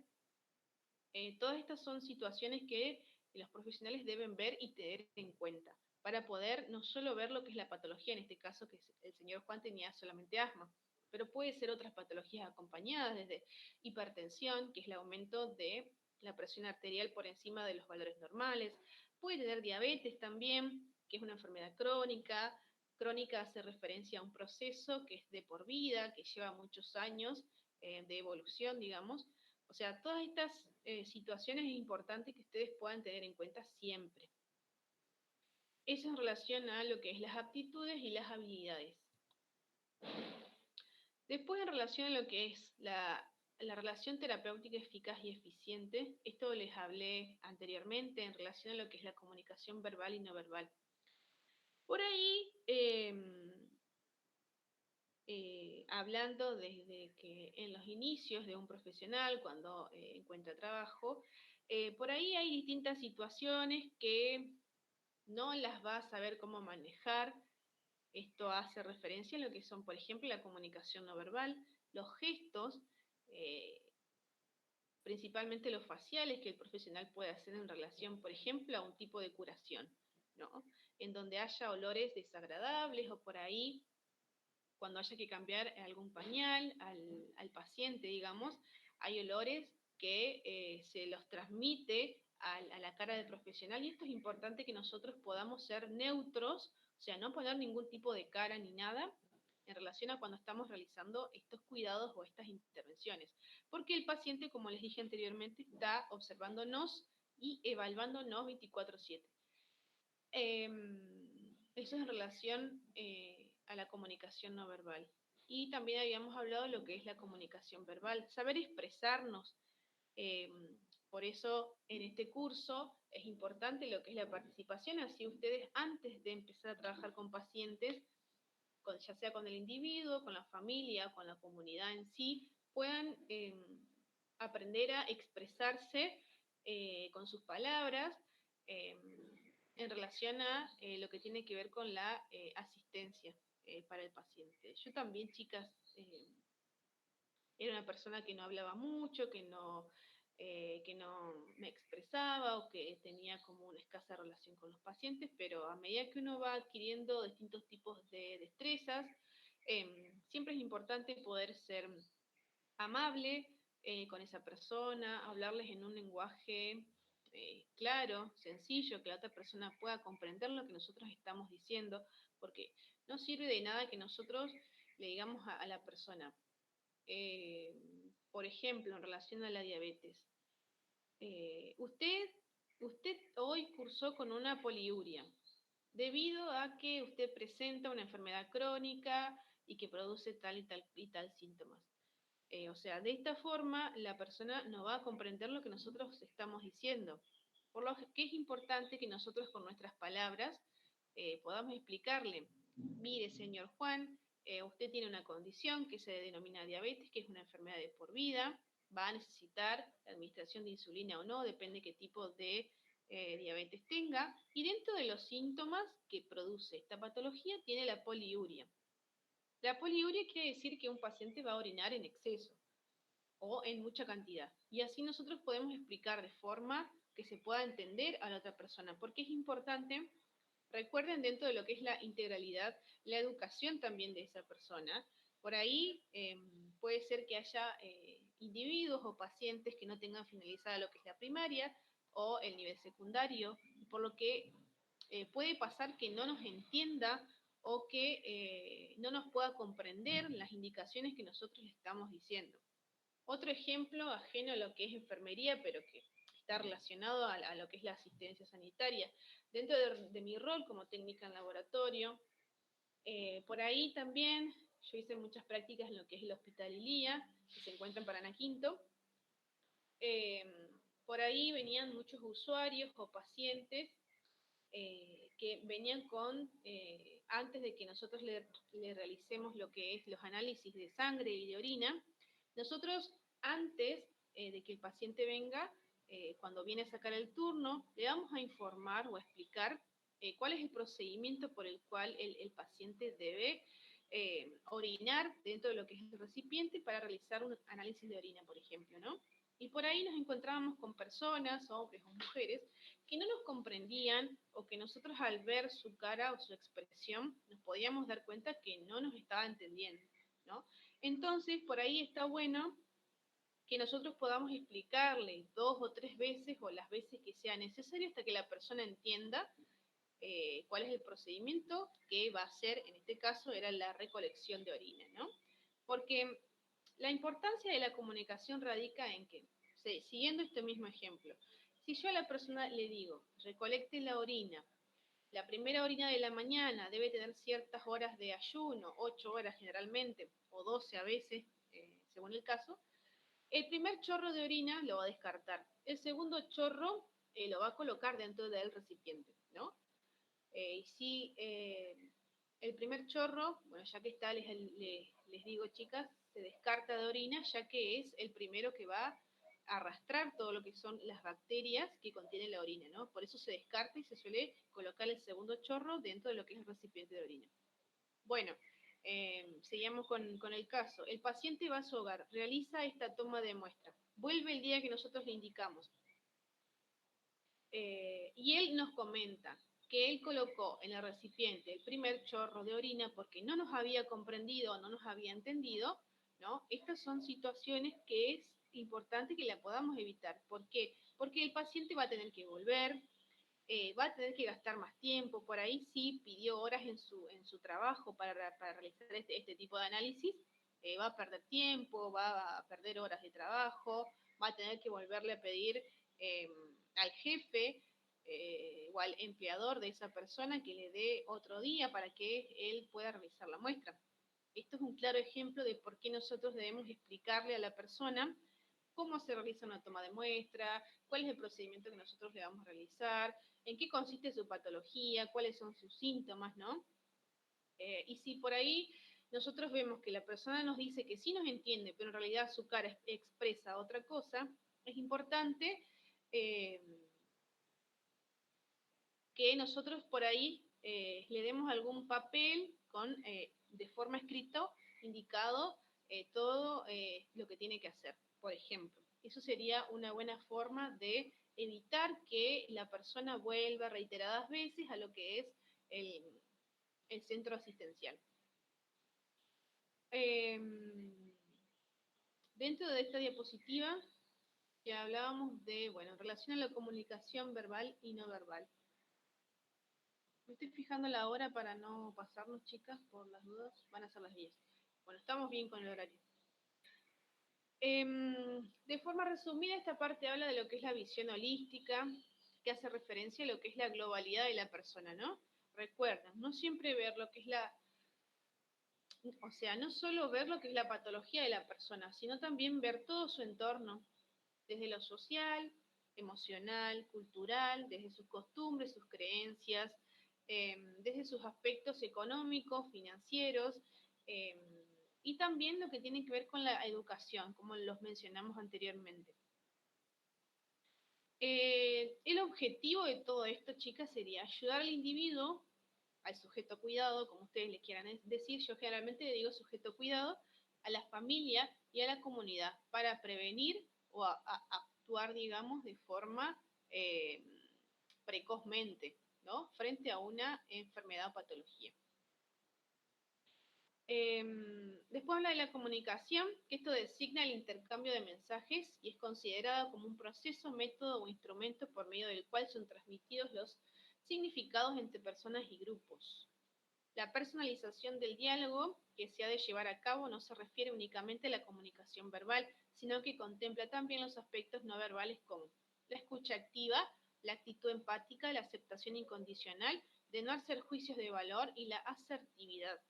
Speaker 1: Todas estas son situaciones que los profesionales deben ver y tener en cuenta para poder no solo ver lo que es la patología, en este caso que el señor Juan tenía solamente asma, pero puede ser otras patologías acompañadas, desde hipertensión, que es el aumento de la presión arterial por encima de los valores normales, puede tener diabetes también, que es una enfermedad crónica. Crónica hace referencia a un proceso que es de por vida, que lleva muchos años de evolución, digamos. O sea, todas estas situaciones es importante que ustedes puedan tener en cuenta siempre. Eso en relación a lo que es las aptitudes y las habilidades. Después en relación a lo que es la relación terapéutica eficaz y eficiente, esto les hablé anteriormente en relación a lo que es la comunicación verbal y no verbal. Por ahí, hablando desde que en los inicios de un profesional, cuando encuentra trabajo, por ahí hay distintas situaciones que no las va a saber cómo manejar. Esto hace referencia a lo que son, por ejemplo, la comunicación no verbal, los gestos, principalmente los faciales que el profesional puede hacer en relación, por ejemplo, a un tipo de curación, ¿no? En donde haya olores desagradables o por ahí cuando haya que cambiar algún pañal al paciente, digamos, hay olores que se los transmite a la cara del profesional y esto es importante que nosotros podamos ser neutros, o sea, no poner ningún tipo de cara ni nada en relación a cuando estamos realizando estos cuidados o estas intervenciones, porque el paciente, como les dije anteriormente, está observándonos y evaluándonos 24/7. Eso es en relación a la comunicación no verbal. Y también habíamos hablado de lo que es la comunicación verbal, saber expresarnos. Por eso en este curso es importante lo que es la participación, así ustedes antes de empezar a trabajar con pacientes ya sea con el individuo, con la familia, con la comunidad en sí, puedan aprender a expresarse con sus palabras en relación a lo que tiene que ver con la asistencia para el paciente. Yo también, chicas, era una persona que no hablaba mucho, que no me expresaba o que tenía como una escasa relación con los pacientes, pero a medida que uno va adquiriendo distintos tipos de destrezas, siempre es importante poder ser amable con esa persona, hablarles en un lenguaje claro, sencillo, que la otra persona pueda comprender lo que nosotros estamos diciendo, porque no sirve de nada que nosotros le digamos a la persona, por ejemplo, en relación a la diabetes, usted hoy cursó con una poliuria, debido a que usted presenta una enfermedad crónica y que produce tal y tal síntomas. O sea, de esta forma la persona no va a comprender lo que nosotros estamos diciendo. Por lo que es importante que nosotros con nuestras palabras podamos explicarle, mire señor Juan, usted tiene una condición que se denomina diabetes, que es una enfermedad de por vida, va a necesitar la administración de insulina o no, depende qué tipo de diabetes tenga, y dentro de los síntomas que produce esta patología tiene la poliuria. La poliuria quiere decir que un paciente va a orinar en exceso o en mucha cantidad. Y así nosotros podemos explicar de forma que se pueda entender a la otra persona, porque es importante, recuerden dentro de lo que es la integralidad, la educación también de esa persona. Por ahí puede ser que haya individuos o pacientes que no tengan finalizada lo que es la primaria o el nivel secundario, por lo que puede pasar que no nos entienda o que no nos pueda comprender las indicaciones que nosotros le estamos diciendo. Otro ejemplo ajeno a lo que es enfermería, pero que está relacionado a lo que es la asistencia sanitaria. Dentro de mi rol como técnica en laboratorio, por ahí también yo hice muchas prácticas en lo que es el Hospital Ilía, que se encuentra en Paraná Quinto. Por ahí venían muchos usuarios o pacientes que venían con, antes de que nosotros le realicemos lo que es los análisis de sangre y de orina, nosotros antes de que el paciente venga, cuando viene a sacar el turno, le vamos a informar o a explicar cuál es el procedimiento por el cual el paciente debe orinar dentro de lo que es el recipiente para realizar un análisis de orina, por ejemplo, ¿no? Y por ahí nos encontrábamos con personas, hombres o mujeres, que no nos comprendían o que nosotros al ver su cara o su expresión nos podíamos dar cuenta que no nos estaba entendiendo, ¿no? Entonces, por ahí está bueno que nosotros podamos explicarle 2 o 3 veces o las veces que sea necesario hasta que la persona entienda cuál es el procedimiento que va a hacer, en este caso era la recolección de orina, ¿no? Porque la importancia de la comunicación radica en que, siguiendo este mismo ejemplo, si yo a la persona le digo, recolecte la orina, la primera orina de la mañana debe tener ciertas horas de ayuno, 8 horas generalmente, o 12 a veces, según el caso, el primer chorro de orina lo va a descartar. El segundo chorro lo va a colocar dentro del recipiente, ¿no? Y si el primer chorro, bueno, ya que está, les digo, chicas, se descarta de orina, ya que es el primero que va a arrastrar todo lo que son las bacterias que contiene la orina, ¿no? Por eso se descarta y se suele colocar el segundo chorro dentro de lo que es el recipiente de orina. Bueno, seguimos con el caso. El paciente va a su hogar, realiza esta toma de muestra, vuelve el día que nosotros le indicamos. Y él nos comenta que él colocó en el recipiente el primer chorro de orina porque no nos había comprendido, no nos había entendido, ¿no? Estas son situaciones que es importante que la podamos evitar. ¿Por qué? Porque el paciente va a tener que volver, va a tener que gastar más tiempo, por ahí sí pidió horas en su trabajo para realizar este tipo de análisis, va a perder tiempo, va a perder horas de trabajo, va a tener que volverle a pedir al jefe o al empleador de esa persona que le dé otro día para que él pueda realizar la muestra. Esto es un claro ejemplo de por qué nosotros debemos explicarle a la persona cómo se realiza una toma de muestra, cuál es el procedimiento que nosotros le vamos a realizar, en qué consiste su patología, cuáles son sus síntomas, ¿no? Y si por ahí nosotros vemos que la persona nos dice que sí nos entiende, pero en realidad su cara expresa otra cosa, es importante que nosotros por ahí le demos algún papel de forma escrito indicado todo lo que tiene que hacer, por ejemplo. Eso sería una buena forma de evitar que la persona vuelva reiteradas veces a lo que es el centro asistencial. Dentro de esta diapositiva ya hablábamos de, bueno, en relación a la comunicación verbal y no verbal. Me estoy fijando la hora para no pasarnos, chicas, por las dudas. Van a ser las 10. Bueno, estamos bien con el horario. De forma resumida, esta parte habla de lo que es la visión holística, que hace referencia a lo que es la globalidad de la persona, ¿no? Recuerden, no siempre ver lo que es no solo ver lo que es la patología de la persona, sino también ver todo su entorno, desde lo social, emocional, cultural, desde sus costumbres, sus creencias, desde sus aspectos económicos, financieros, y también lo que tiene que ver con la educación, como los mencionamos anteriormente. El objetivo de todo esto, chicas, sería ayudar al individuo, al sujeto cuidado, como ustedes le quieran decir, yo generalmente le digo sujeto cuidado, a la familia y a la comunidad, para prevenir o actuar, digamos, de forma precozmente, ¿no? Frente a una enfermedad o patología. Después habla de la comunicación, que esto designa el intercambio de mensajes y es considerado como un proceso, método o instrumento por medio del cual son transmitidos los significados entre personas y grupos. La personalización del diálogo que se ha de llevar a cabo no se refiere únicamente a la comunicación verbal, sino que contempla también los aspectos no verbales como la escucha activa, la actitud empática, la aceptación incondicional, de no hacer juicios de valor y la asertividad.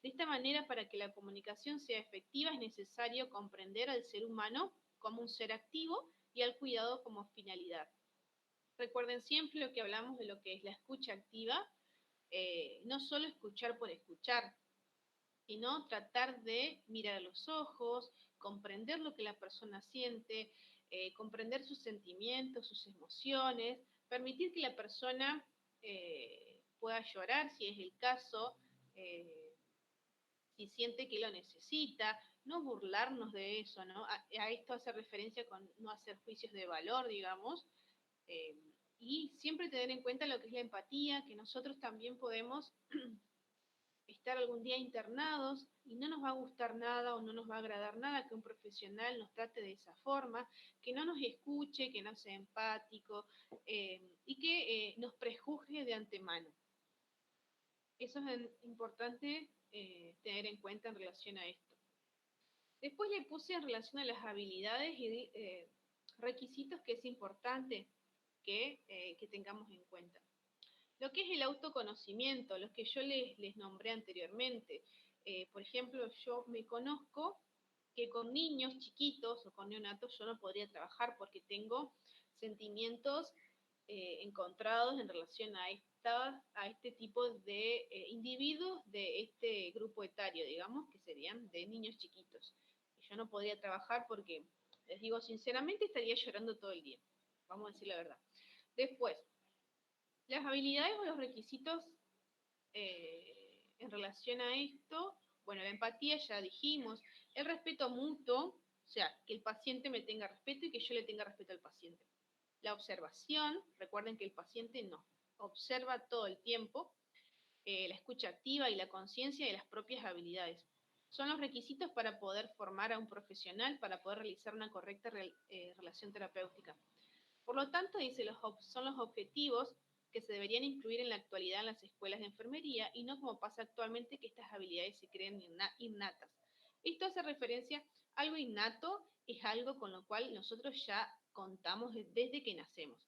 Speaker 1: De esta manera, para que la comunicación sea efectiva, es necesario comprender al ser humano como un ser activo y al cuidado como finalidad. Recuerden siempre lo que hablamos de lo que es la escucha activa, no solo escuchar por escuchar, sino tratar de mirar a los ojos, comprender lo que la persona siente, comprender sus sentimientos, sus emociones, permitir que la persona pueda llorar si es el caso, si siente que lo necesita, no burlarnos de eso, ¿no? A esto hace referencia con no hacer juicios de valor, digamos, y siempre tener en cuenta lo que es la empatía, que nosotros también podemos estar algún día internados y no nos va a gustar nada o no nos va a agradar nada que un profesional nos trate de esa forma, que no nos escuche, que no sea empático y que nos prejuzgue de antemano. Eso es importante tener en cuenta en relación a esto. Después le puse en relación a las habilidades y requisitos que es importante que tengamos en cuenta. Lo que es el autoconocimiento, los que yo les nombré anteriormente. Por ejemplo, yo me conozco que con niños chiquitos o con neonatos yo no podría trabajar porque tengo sentimientos encontrados en relación a este tipo de individuos de este grupo etario, digamos, que serían de niños chiquitos. Y yo no podría trabajar porque, les digo sinceramente, estaría llorando todo el día. Vamos a decir la verdad. Después, las habilidades o los requisitos en relación a esto, bueno, la empatía ya dijimos, el respeto mutuo, o sea, que el paciente me tenga respeto y que yo le tenga respeto al paciente. La observación, recuerden que el paciente nos observa todo el tiempo, la escucha activa y la conciencia de las propias habilidades. Son los requisitos para poder formar a un profesional, para poder realizar una correcta relación terapéutica. Por lo tanto, dice, son los objetivos que se deberían incluir en la actualidad en las escuelas de enfermería y no como pasa actualmente que estas habilidades se creen innatas. Esto hace referencia a algo innato, es algo con lo cual nosotros ya contamos desde que nacemos.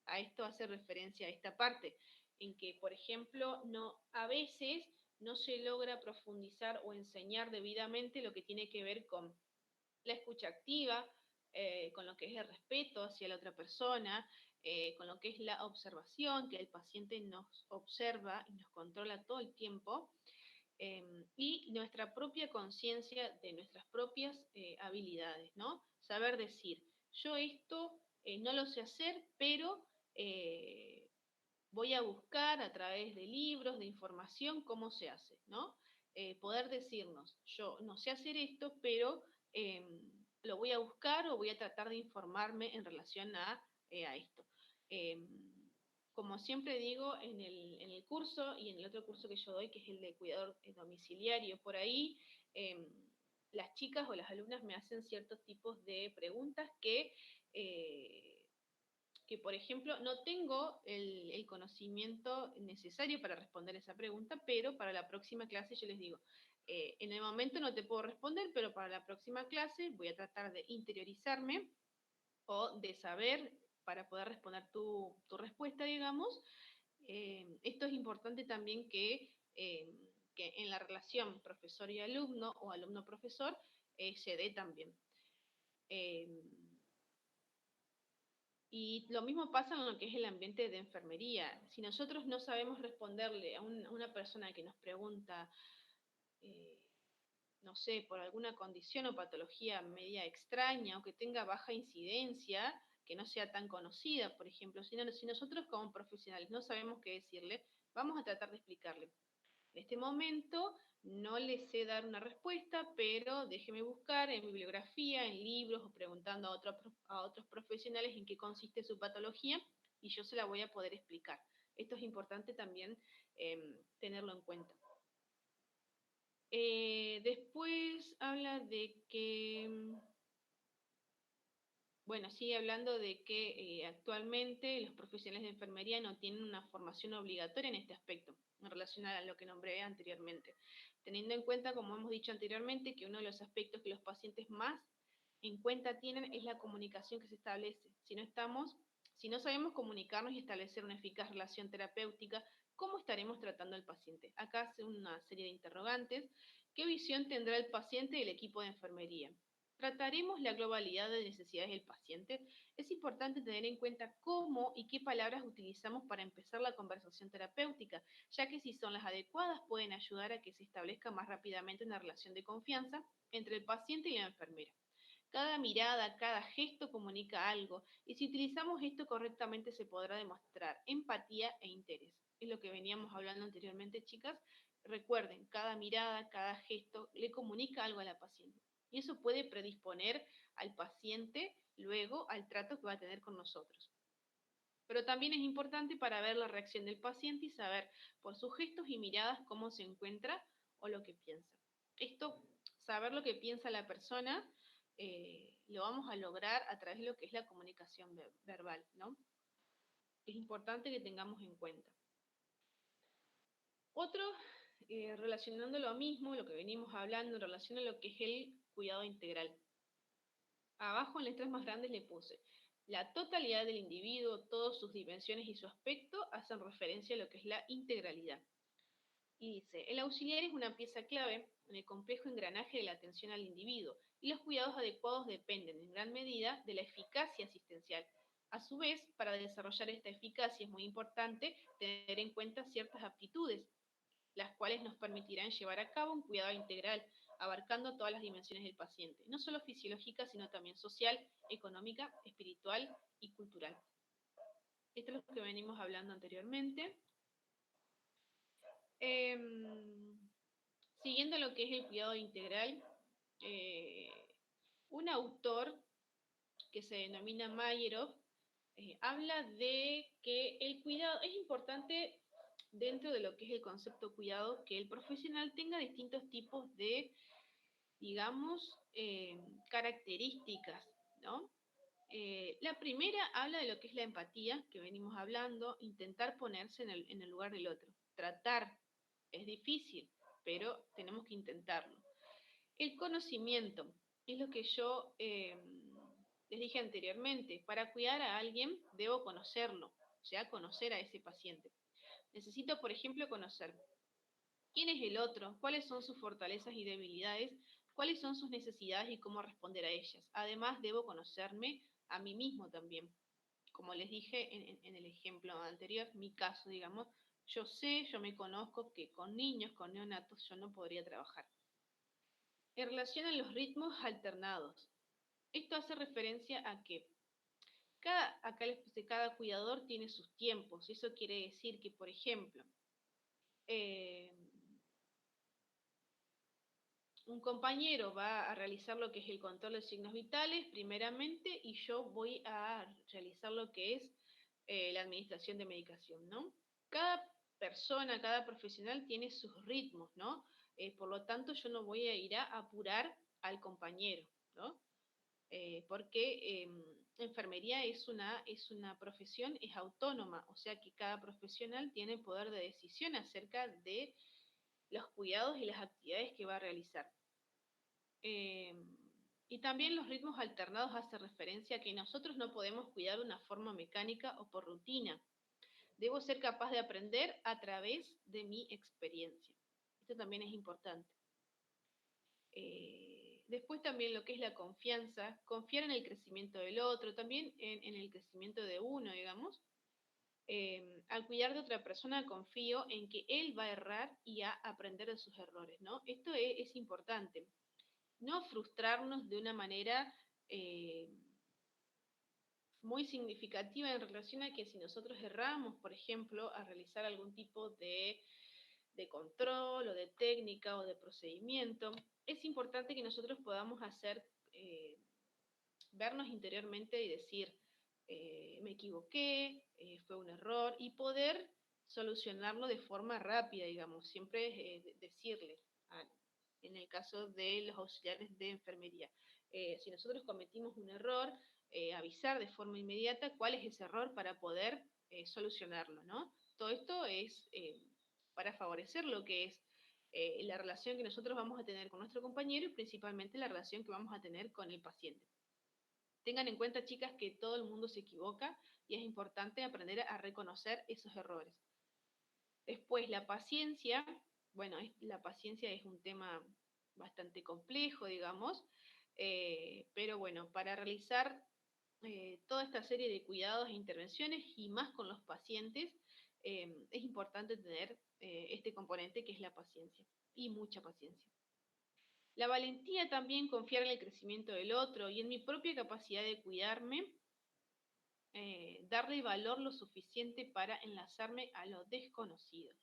Speaker 1: A esto hace referencia a esta parte, en que, por ejemplo, a veces no se logra profundizar o enseñar debidamente lo que tiene que ver con la escucha activa, con lo que es el respeto hacia la otra persona, con lo que es la observación, que el paciente nos observa y nos controla todo el tiempo, Y nuestra propia conciencia de nuestras propias habilidades, ¿no? Saber decir, yo esto no lo sé hacer, pero voy a buscar a través de libros, de información, cómo se hace, ¿no? Poder decirnos, yo no sé hacer esto, pero lo voy a buscar o voy a tratar de informarme en relación a esto. Como siempre digo, en el curso y en el otro curso que yo doy, que es el de cuidador domiciliario, por ahí las chicas o las alumnas me hacen ciertos tipos de preguntas que, por ejemplo, no tengo el conocimiento necesario para responder esa pregunta, pero para la próxima clase yo les digo, en el momento no te puedo responder, pero para la próxima clase voy a tratar de interiorizarme o de saber para poder responder tu respuesta, digamos. Esto es importante también que en la relación profesor y alumno o alumno-profesor se dé también. Y lo mismo pasa en lo que es el ambiente de enfermería. Si nosotros no sabemos responderle a una persona que nos pregunta, eh, no sé, por alguna condición o patología media extraña o que tenga baja incidencia, que no sea tan conocida, por ejemplo, si nosotros como profesionales no sabemos qué decirle, vamos a tratar de explicarle. En este momento no les sé dar una respuesta, pero déjeme buscar en bibliografía, en libros o preguntando a otros profesionales en qué consiste su patología y yo se la voy a poder explicar. Esto es importante también tenerlo en cuenta. Después habla de que, bueno, sigue hablando de que actualmente los profesionales de enfermería no tienen una formación obligatoria en este aspecto, en relación a lo que nombré anteriormente. Teniendo en cuenta, como hemos dicho anteriormente, que uno de los aspectos que los pacientes más en cuenta tienen es la comunicación que se establece. Si no sabemos comunicarnos y establecer una eficaz relación terapéutica, ¿cómo estaremos tratando al paciente? Acá hace una serie de interrogantes. ¿Qué visión tendrá el paciente y el equipo de enfermería? ¿Trataremos la globalidad de necesidades del paciente? Es importante tener en cuenta cómo y qué palabras utilizamos para empezar la conversación terapéutica, ya que si son las adecuadas pueden ayudar a que se establezca más rápidamente una relación de confianza entre el paciente y la enfermera. Cada mirada, cada gesto comunica algo, y si utilizamos esto correctamente se podrá demostrar empatía e interés. Es lo que veníamos hablando anteriormente, chicas. Recuerden, cada mirada, cada gesto le comunica algo a la paciente. Y eso puede predisponer al paciente luego al trato que va a tener con nosotros. Pero también es importante para ver la reacción del paciente y saber por sus gestos y miradas cómo se encuentra o lo que piensa. Esto, saber lo que piensa la persona, lo vamos a lograr a través de lo que es la comunicación verbal, ¿no? Es importante que tengamos en cuenta. Otro, relacionando lo mismo, lo que venimos hablando en relación a lo que es el cuidado integral. Abajo en letras más grandes le puse, la totalidad del individuo, todas sus dimensiones y su aspecto hacen referencia a lo que es la integralidad. Y dice, el auxiliar es una pieza clave en el complejo engranaje de la atención al individuo, y los cuidados adecuados dependen en gran medida de la eficacia asistencial. A su vez, para desarrollar esta eficacia es muy importante tener en cuenta ciertas aptitudes, las cuales nos permitirán llevar a cabo un cuidado integral, abarcando todas las dimensiones del paciente, no solo fisiológica, sino también social, económica, espiritual y cultural. Esto es lo que venimos hablando anteriormente. Siguiendo lo que es el cuidado integral, un autor que se denomina Mayerov habla de que el cuidado es importante dentro de lo que es el concepto cuidado, que el profesional tenga distintos tipos de, digamos, características, ¿no? La primera habla de lo que es la empatía, que venimos hablando, intentar ponerse en el lugar del otro, tratar, es difícil, pero tenemos que intentarlo. El conocimiento, es lo que yo les dije anteriormente, para cuidar a alguien debo conocerlo, o sea, conocer a ese paciente. Necesito, por ejemplo, conocer quién es el otro, cuáles son sus fortalezas y debilidades, cuáles son sus necesidades y cómo responder a ellas. Además, debo conocerme a mí mismo también. Como les dije en el ejemplo anterior, mi caso, digamos, Yo sé, yo me conozco que con niños, con neonatos, yo no podría trabajar. En relación a los ritmos alternados, esto hace referencia a que acá les puse, cada cuidador tiene sus tiempos. Eso quiere decir que, por ejemplo, eh, un compañero va a realizar lo que es el control de signos vitales, primeramente, y yo voy a realizar lo que es la administración de medicación, ¿no? Cada persona, cada profesional tiene sus ritmos, ¿no? Por lo tanto, yo no voy a ir a apurar al compañero, ¿no? Porque enfermería es una profesión, es autónoma, o sea que cada profesional tiene poder de decisión acerca de los cuidados y las actividades que va a realizar. Y también los ritmos alternados hace referencia a que nosotros no podemos cuidar de una forma mecánica o por rutina. Debo ser capaz de aprender a través de mi experiencia. Esto también es importante. Después también lo que es la confianza, confiar en el crecimiento del otro, también en el crecimiento de uno, digamos. Al cuidar de otra persona confío en que él va a errar y a aprender de sus errores, ¿no? Esto es importante. No frustrarnos de una manera muy significativa en relación a que si nosotros erramos, por ejemplo, a realizar algún tipo de control o de técnica o de procedimiento, es importante que nosotros podamos hacer, vernos interiormente y decir, me equivoqué, fue un error, y poder solucionarlo de forma rápida, digamos, siempre decirle, en el caso de los auxiliares de enfermería, si nosotros cometimos un error, avisar de forma inmediata cuál es ese error para poder solucionarlo, ¿no? Todo esto es para favorecer lo que es la relación que nosotros vamos a tener con nuestro compañero y principalmente la relación que vamos a tener con el paciente. Tengan en cuenta, chicas, que todo el mundo se equivoca y es importante aprender a reconocer esos errores. Después, la paciencia. Bueno, la paciencia es un tema bastante complejo, digamos, pero bueno, para realizar toda esta serie de cuidados e intervenciones y más con los pacientes, es importante tener este componente que es la paciencia y mucha paciencia. La valentía también, confiar en el crecimiento del otro y en mi propia capacidad de cuidarme, darle valor lo suficiente para enlazarme a lo desconocido.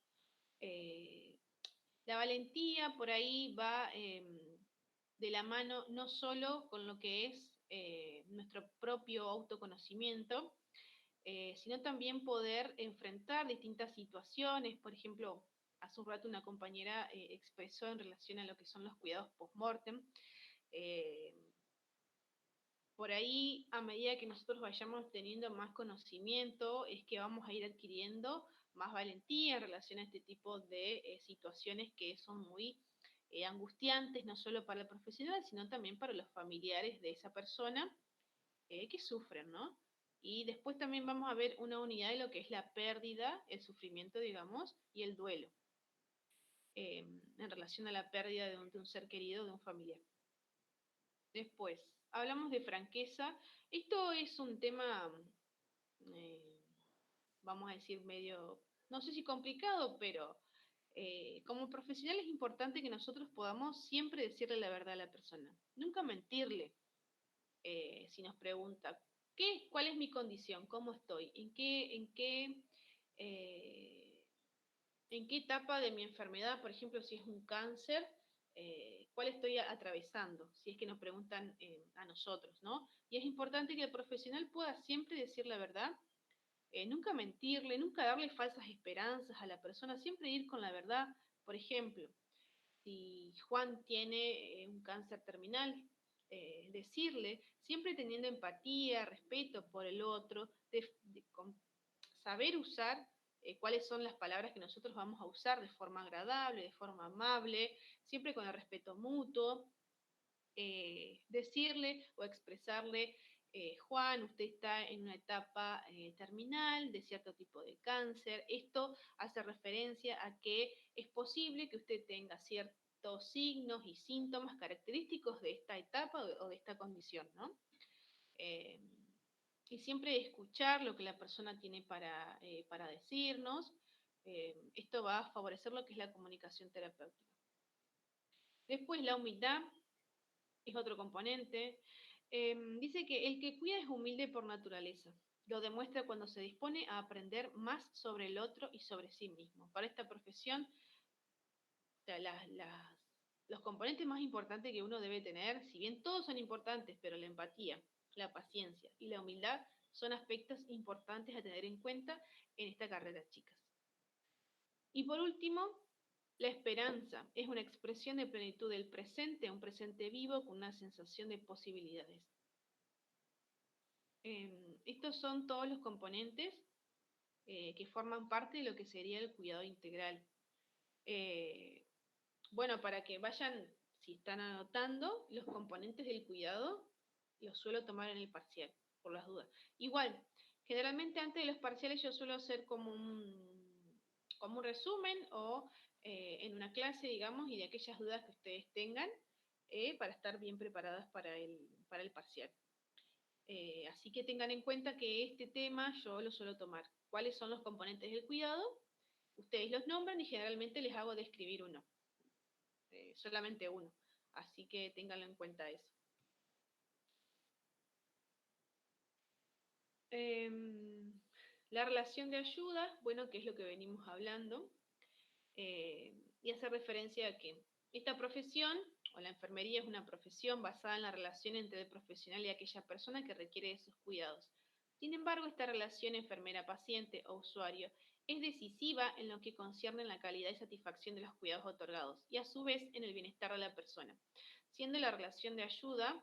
Speaker 1: La valentía por ahí va de la mano no solo con lo que es nuestro propio autoconocimiento, sino también poder enfrentar distintas situaciones. Por ejemplo, hace un rato una compañera expresó en relación a lo que son los cuidados post-mortem. Por ahí, a medida que nosotros vayamos teniendo más conocimiento, es que vamos a ir adquiriendo más valentía en relación a este tipo de situaciones que son muy angustiantes, no solo para el profesional, sino también para los familiares de esa persona que sufren, ¿no? Y después también vamos a ver una unidad de lo que es la pérdida, el sufrimiento, digamos, y el duelo, en relación a la pérdida de un ser querido, de un familiar. Después, hablamos de franqueza. Esto es un tema, vamos a decir, medio, no sé si complicado, pero como profesional es importante que nosotros podamos siempre decirle la verdad a la persona. Nunca mentirle. Si nos pregunta, ¿cuál es mi condición? ¿Cómo estoy? ¿En qué etapa de mi enfermedad, por ejemplo, si es un cáncer, cuál estoy atravesando? Si es que nos preguntan a nosotros, ¿no? Y es importante que el profesional pueda siempre decir la verdad, nunca mentirle, nunca darle falsas esperanzas a la persona, siempre ir con la verdad. Por ejemplo, si Juan tiene un cáncer terminal, decirle, siempre teniendo empatía, respeto por el otro, saber usar cuáles son las palabras que nosotros vamos a usar de forma agradable, de forma amable, siempre con el respeto mutuo, decirle o expresarle, Juan, usted está en una etapa terminal de cierto tipo de cáncer. Esto hace referencia a que es posible que usted tenga ciertos signos y síntomas característicos de esta etapa o de esta condición, ¿no? Y siempre escuchar lo que la persona tiene para decirnos, Esto va a favorecer lo que es la comunicación terapéutica. Después, la humildad es otro componente. Dice que el que cuida es humilde por naturaleza. Lo demuestra cuando se dispone a aprender más sobre el otro y sobre sí mismo. Para esta profesión, o sea, los componentes más importantes que uno debe tener, si bien todos son importantes, pero la empatía, la paciencia y la humildad son aspectos importantes a tener en cuenta en esta carrera, chicas. Y por último, la esperanza es una expresión de plenitud del presente, un presente vivo con una sensación de posibilidades. Estos son todos los componentes que forman parte de lo que sería el cuidado integral. Bueno, para que vayan, si están anotando, los componentes del cuidado los suelo tomar en el parcial, por las dudas. Igual, generalmente antes de los parciales yo suelo hacer como un resumen o en una clase, digamos, y de aquellas dudas que ustedes tengan para estar bien preparadas para el parcial. Así que tengan en cuenta que este tema yo lo suelo tomar. ¿Cuáles son los componentes del cuidado? Ustedes los nombran y generalmente les hago describir uno. Solamente uno. Así que ténganlo en cuenta eso. La relación de ayuda, bueno, que es lo que venimos hablando, y hace referencia a que esta profesión o la enfermería es una profesión basada en la relación entre el profesional y aquella persona que requiere de esos cuidados. Sin embargo, esta relación enfermera-paciente o usuario es decisiva en lo que concierne la calidad y satisfacción de los cuidados otorgados y a su vez en el bienestar de la persona, siendo la relación de ayuda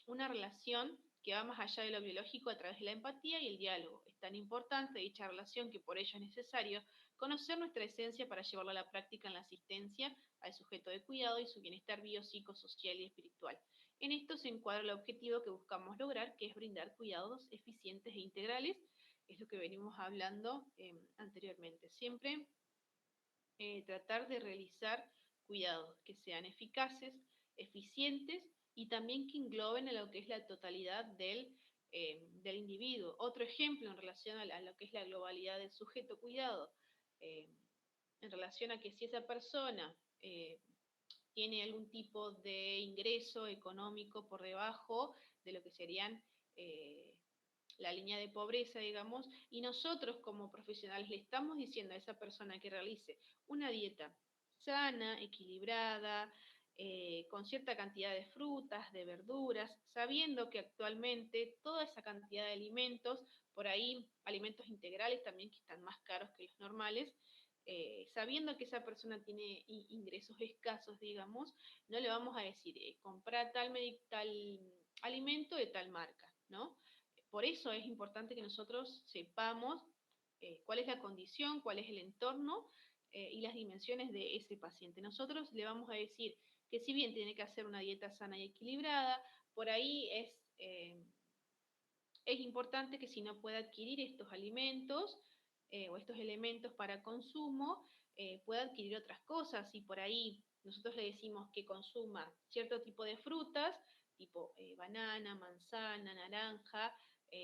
Speaker 1: una relación que va más allá de lo biológico a través de la empatía y el diálogo. Es tan importante dicha relación que por ello es necesario conocer nuestra esencia para llevarla a la práctica en la asistencia al sujeto de cuidado y su bienestar biopsicosocial y espiritual. En esto se encuadra el objetivo que buscamos lograr, que es brindar cuidados eficientes e integrales, es lo que venimos hablando anteriormente. Siempre tratar de realizar cuidados que sean eficaces, eficientes y también que engloben a lo que es la totalidad del individuo. Otro ejemplo en relación a lo que es la globalidad del sujeto cuidado, en relación a que si esa persona tiene algún tipo de ingreso económico por debajo de lo que serían la línea de pobreza, digamos, y nosotros como profesionales le estamos diciendo a esa persona que realice una dieta sana, equilibrada, con cierta cantidad de frutas, de verduras, sabiendo que actualmente toda esa cantidad de alimentos, por ahí alimentos integrales también que están más caros que los normales, sabiendo que esa persona tiene ingresos escasos, digamos, no le vamos a decir, compra tal alimento de tal marca, ¿no? Por eso es importante que nosotros sepamos cuál es la condición, cuál es el entorno y las dimensiones de ese paciente. Nosotros le vamos a decir que si bien tiene que hacer una dieta sana y equilibrada, por ahí es importante que si no puede adquirir estos alimentos o estos elementos para consumo, pueda adquirir otras cosas. Y por ahí nosotros le decimos que consuma cierto tipo de frutas, tipo banana, manzana, naranja,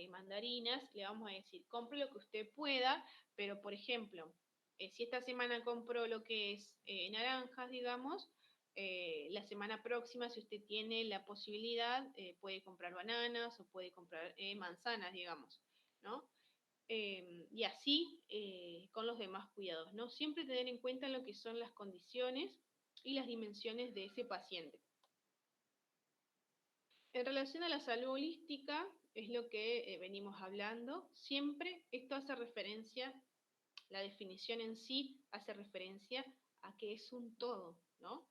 Speaker 1: mandarinas, le vamos a decir, compre lo que usted pueda, pero por ejemplo, si esta semana compró lo que es naranjas, digamos, la semana próxima, si usted tiene la posibilidad, puede comprar bananas o puede comprar manzanas, digamos, ¿no? Y así con los demás cuidados, ¿no? Siempre tener en cuenta lo que son las condiciones y las dimensiones de ese paciente. En relación a la salud holística, es lo que venimos hablando, siempre esto hace referencia, la definición en sí hace referencia a que es un todo, ¿no?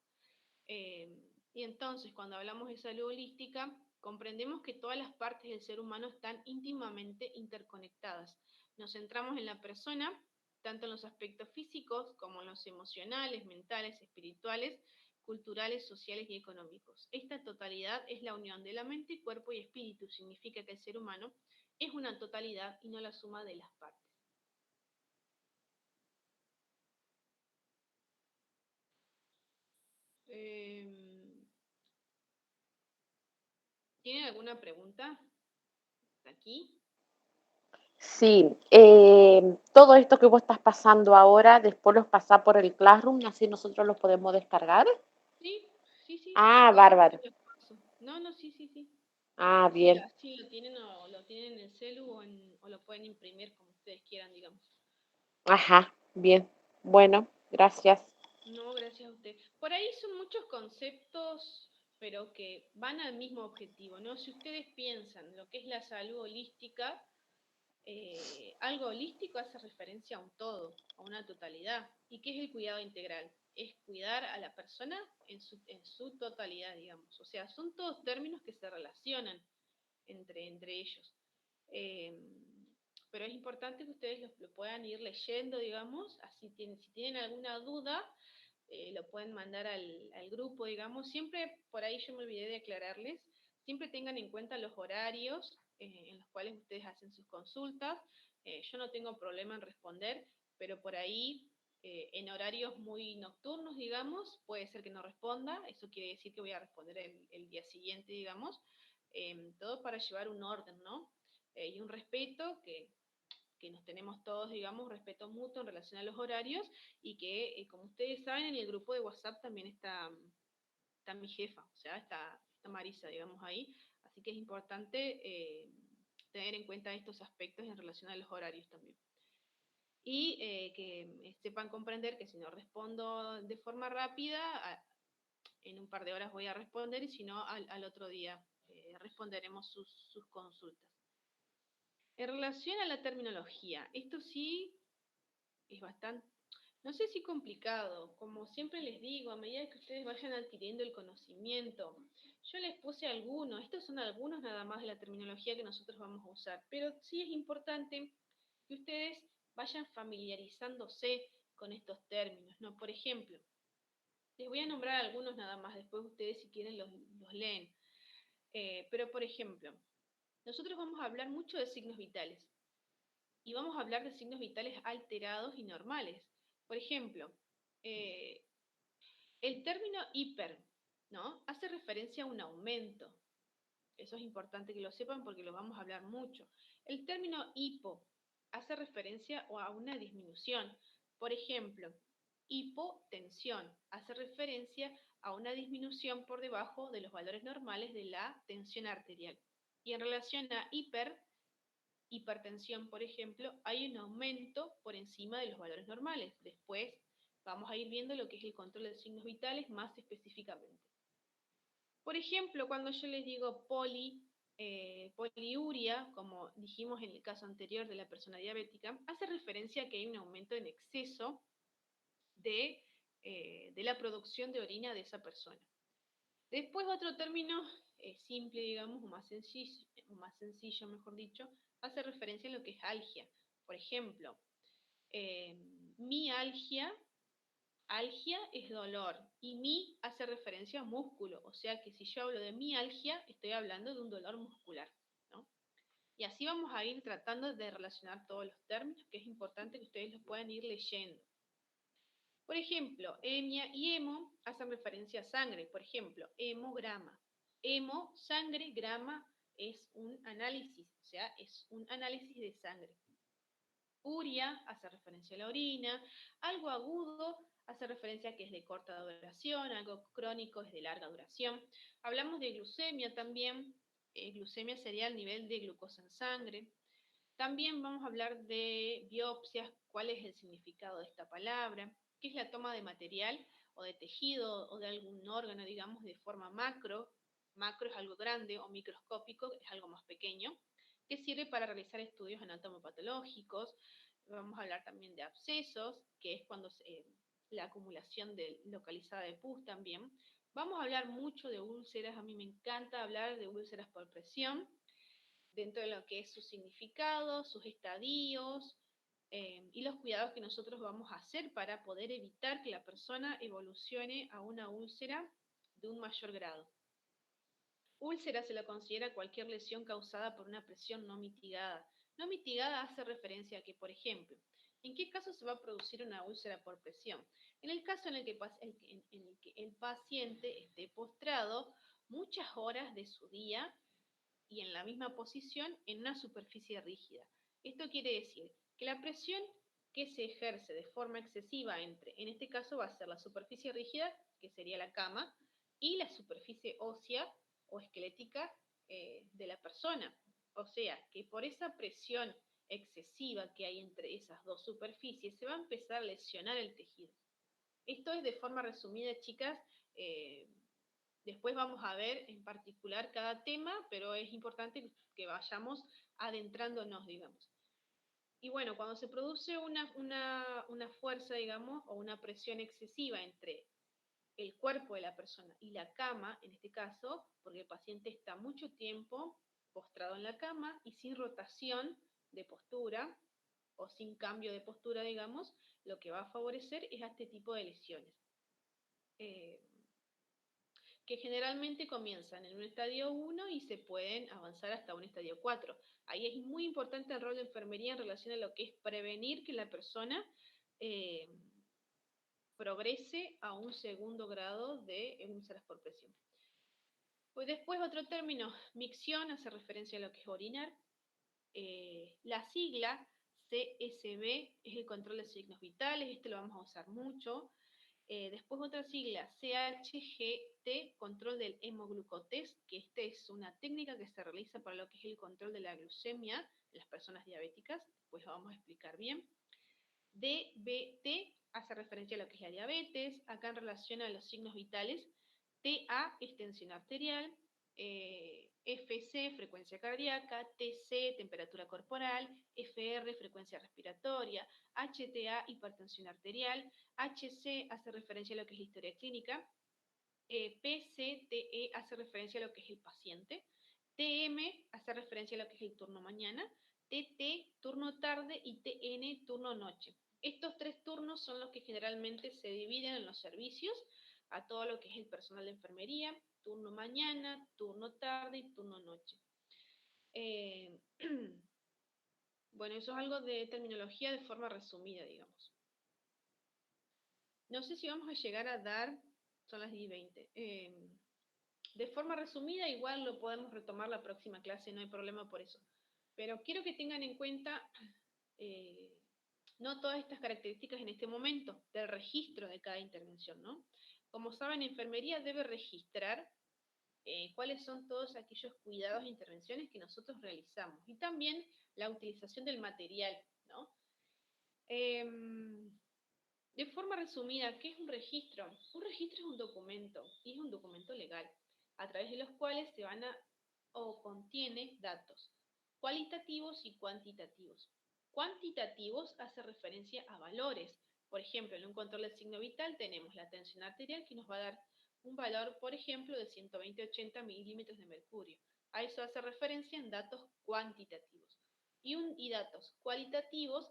Speaker 1: Y entonces, cuando hablamos de salud holística, comprendemos que todas las partes del ser humano están íntimamente interconectadas. Nos centramos en la persona, tanto en los aspectos físicos como en los emocionales, mentales, espirituales, culturales, sociales y económicos. Esta totalidad es la unión de la mente, cuerpo y espíritu. Significa que el ser humano es una totalidad y no la suma de las partes. ¿Tienen alguna pregunta aquí?
Speaker 2: Sí, todo esto que vos estás pasando ahora, después los pasás por el Classroom, así nosotros los podemos descargar.
Speaker 1: Sí, sí, sí,
Speaker 2: Ah,
Speaker 1: todo esto
Speaker 2: bárbaro.
Speaker 1: se los paso. No, no, sí, sí, sí.
Speaker 2: Ah,
Speaker 1: Sí,
Speaker 2: bien.
Speaker 1: así lo tienen o lo tienen en el celu o lo pueden imprimir como ustedes quieran, digamos.
Speaker 2: Ajá, bien. Bueno, gracias.
Speaker 1: No, gracias a usted. Por ahí son muchos conceptos, pero que van al mismo objetivo, ¿no? Si ustedes piensan lo que es la salud holística, algo holístico hace referencia a un todo, a una totalidad. ¿Y qué es el cuidado integral? Es cuidar a la persona en su totalidad, digamos. O sea, son todos términos que se relacionan entre ellos. Eh, pero es importante que ustedes lo puedan ir leyendo, digamos, así si tienen alguna duda, lo pueden mandar al grupo, digamos. Siempre, por ahí yo me olvidé de aclararles, siempre tengan en cuenta los horarios en los cuales ustedes hacen sus consultas. Yo no tengo problema en responder, pero por ahí en horarios muy nocturnos, digamos, puede ser que no responda. Eso quiere decir que voy a responder el día siguiente, digamos. Todo para llevar un orden, ¿no? Y un respeto que nos tenemos todos, digamos, respeto mutuo en relación a los horarios y que, como ustedes saben, en el grupo de WhatsApp también está mi jefa, o sea, está Marisa, digamos, ahí. Así que es importante tener en cuenta estos aspectos en relación a los horarios también. Y que sepan comprender que si no respondo de forma rápida, en un par de horas voy a responder y si no, al otro día responderemos sus consultas. En relación a la terminología, esto sí es bastante, no sé si complicado, como siempre les digo, a medida que ustedes vayan adquiriendo el conocimiento, yo les puse algunos, estos son algunos nada más de la terminología que nosotros vamos a usar, pero sí es importante que ustedes vayan familiarizándose con estos términos, ¿no? Por ejemplo, les voy a nombrar algunos nada más, después ustedes si quieren los leen. Pero por ejemplo, nosotros vamos a hablar mucho de signos vitales y vamos a hablar de signos vitales alterados y normales. Por ejemplo, eh, el término hiper, ¿no? Hace referencia a un aumento. Eso es importante que lo sepan porque lo vamos a hablar mucho. El término hipo hace referencia a una disminución. Por ejemplo, hipotensión hace referencia a una disminución por debajo de los valores normales de la tensión arterial. Y en relación a hipertensión, por ejemplo, hay un aumento por encima de los valores normales. Después vamos a ir viendo lo que es el control de signos vitales más específicamente. Por ejemplo, cuando yo les digo poliuria, como dijimos en el caso anterior de la persona diabética, hace referencia a que hay un aumento en exceso de la producción de orina de esa persona. Después otro término simple, digamos, o más sencillo, mejor dicho, hace referencia a lo que es algia. Por ejemplo, mialgia es dolor y mi hace referencia a músculo, o sea que si yo hablo de mialgia, estoy hablando de un dolor muscular, ¿no? Y así vamos a ir tratando de relacionar todos los términos, que es importante que ustedes los puedan ir leyendo. Por ejemplo, hemia y hemo hacen referencia a sangre. Por ejemplo, hemograma. Hemo, sangre, grama es un análisis, o sea, es un análisis de sangre. Uria hace referencia a la orina. Algo agudo hace referencia a que es de corta duración, algo crónico es de larga duración. Hablamos de glucemia también. Glucemia sería el nivel de glucosa en sangre. También vamos a hablar de biopsias, cuál es el significado de esta palabra, qué es la toma de material o de tejido o de algún órgano, digamos, de forma macro. Macro es algo grande o microscópico es algo más pequeño, que sirve para realizar estudios anatomopatológicos. Vamos a hablar también de abscesos, que es cuando la acumulación localizada de pus también. Vamos a hablar mucho de úlceras, a mí me encanta hablar de úlceras por presión, dentro de lo que es su significado, sus estadios y los cuidados que nosotros vamos a hacer para poder evitar que la persona evolucione a una úlcera de un mayor grado. Úlcera se la considera cualquier lesión causada por una presión no mitigada. No mitigada hace referencia a que, por ejemplo, ¿en qué caso se va a producir una úlcera por presión? En el caso en el que el paciente esté postrado muchas horas de su día y en la misma posición en una superficie rígida. Esto quiere decir que la presión que se ejerce de forma excesiva entre, en este caso va a ser la superficie rígida, que sería la cama, y la superficie ósea o esquelética de la persona. O sea, que por esa presión excesiva que hay entre esas dos superficies, se va a empezar a lesionar el tejido. Esto es de forma resumida, chicas. Después vamos a ver en particular cada tema, pero es importante que vayamos adentrándonos, digamos. Y bueno, cuando se produce una fuerza, digamos, o una presión excesiva entre el cuerpo de la persona y la cama, en este caso, porque el paciente está mucho tiempo postrado en la cama y sin rotación de postura o sin cambio de postura, digamos, lo que va a favorecer es a este tipo de lesiones. Que generalmente comienzan en un estadio 1 y se pueden avanzar hasta un estadio 4. Ahí es muy importante el rol de enfermería en relación a lo que es prevenir que la persona progrese a un segundo grado de úlceras por presión. Pues después otro término, micción, hace referencia a lo que es orinar. La sigla CSB es el control de signos vitales, este lo vamos a usar mucho. Después otra sigla, CHGT, control del hemoglucotest, que esta es una técnica que se realiza para lo que es el control de la glucemia en las personas diabéticas, después lo vamos a explicar bien. DBT hace referencia a lo que es la diabetes, acá en relación a los signos vitales. TA es tensión arterial, FC, frecuencia cardíaca, TC, temperatura corporal, FR, frecuencia respiratoria, HTA, hipertensión arterial, HC hace referencia a lo que es la historia clínica, PCTE hace referencia a lo que es el paciente, TM hace referencia a lo que es el turno mañana, TT, turno tarde, y TN, turno noche. Estos tres turnos son los que generalmente se dividen en los servicios a todo lo que es el personal de enfermería, turno mañana, turno tarde y turno noche. Bueno, eso es algo de terminología de forma resumida, digamos. No sé si vamos a llegar a dar, son las 10:20. De forma resumida, igual lo podemos retomar la próxima clase, no hay problema por eso. Pero quiero que tengan en cuenta no todas estas características en este momento, del registro de cada intervención, ¿no? Como saben, enfermería debe registrar cuáles son todos aquellos cuidados e intervenciones que nosotros realizamos, y también la utilización del material, ¿no? De forma resumida, ¿qué es un registro? Un registro es un documento, y es un documento legal, a través de los cuales se van a, o contiene datos cualitativos y cuantitativos. Cuantitativos hace referencia a valores. Por ejemplo, en un control del signo vital tenemos la tensión arterial, que nos va a dar un valor, por ejemplo, de 120-80 milímetros de mercurio. A eso hace referencia en datos cuantitativos. Y datos cualitativos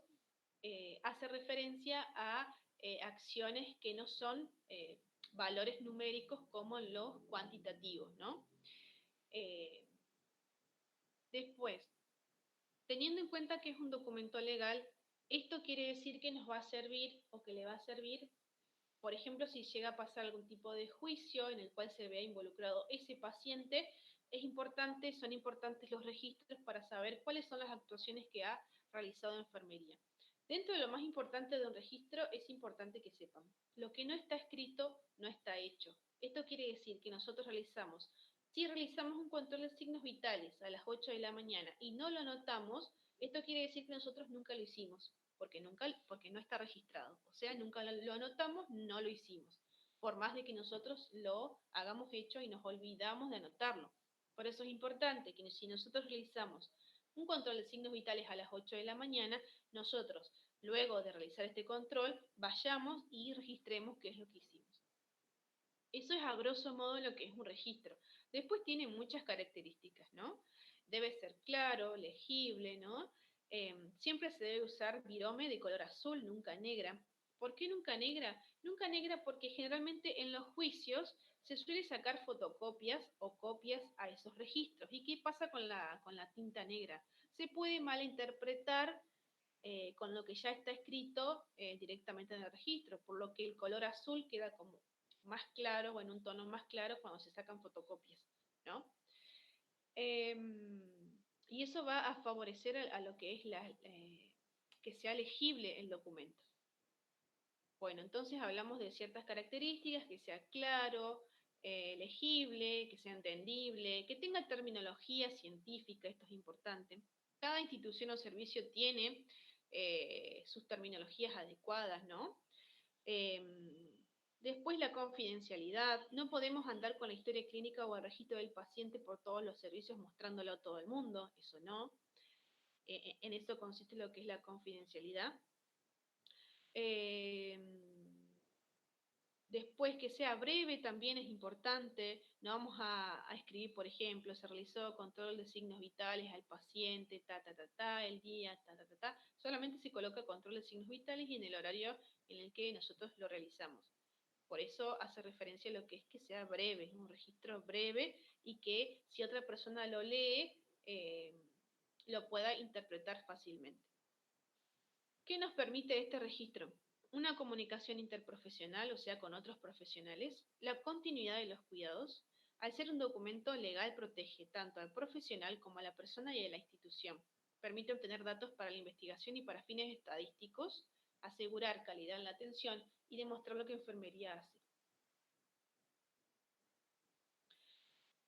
Speaker 1: hace referencia a acciones que no son valores numéricos como los cuantitativos, ¿no? Después, teniendo en cuenta que es un documento legal, esto quiere decir que nos va a servir o que le va a servir, por ejemplo, si llega a pasar algún tipo de juicio en el cual se vea involucrado ese paciente, son importantes los registros para saber cuáles son las actuaciones que ha realizado enfermería. Dentro de lo más importante de un registro, es importante que sepan, lo que no está escrito no está hecho. Esto quiere decir que nosotros si realizamos un control de signos vitales a las 8 de la mañana y no lo anotamos, esto quiere decir que nosotros nunca lo hicimos, porque no está registrado. O sea, nunca lo anotamos, no lo hicimos. Por más de que nosotros lo hagamos hecho y nos olvidamos de anotarlo. Por eso es importante que si nosotros realizamos un control de signos vitales a las 8 de la mañana, nosotros, luego de realizar este control, vayamos y registremos qué es lo que hicimos. Eso es a grosso modo lo que es un registro. Después tiene muchas características, ¿no? Debe ser claro, legible, ¿no? Siempre se debe usar virome de color azul, nunca negra. ¿Por qué nunca negra? Nunca negra porque generalmente en los juicios se suele sacar fotocopias o copias a esos registros. ¿Y qué pasa con la tinta negra? Se puede malinterpretar con lo que ya está escrito directamente en el registro, por lo que el color azul queda como más claro o en un tono más claro cuando se sacan fotocopias, ¿no? Y eso va a favorecer a lo que es que sea legible el documento. Bueno, entonces hablamos de ciertas características, que sea claro, legible, que sea entendible, que tenga terminología científica, esto es importante. Cada institución o servicio tiene sus terminologías adecuadas, ¿no? Después la confidencialidad. No podemos andar con la historia clínica o el registro del paciente por todos los servicios mostrándolo a todo el mundo, eso no. En eso consiste lo que es la confidencialidad. Después que sea breve también es importante. No vamos a escribir, por ejemplo, se realizó control de signos vitales al paciente, el día, Solamente se coloca control de signos vitales y en el horario en el que nosotros lo realizamos. Por eso hace referencia a lo que es que sea breve, un registro breve y que si otra persona lo lee, lo pueda interpretar fácilmente. ¿Qué nos permite este registro? Una comunicación interprofesional, o sea, con otros profesionales, la continuidad de los cuidados. Al ser un documento legal, protege tanto al profesional como a la persona y a la institución. Permite obtener datos para la investigación y para fines estadísticos, asegurar calidad en la atención y demostrar lo que enfermería hace.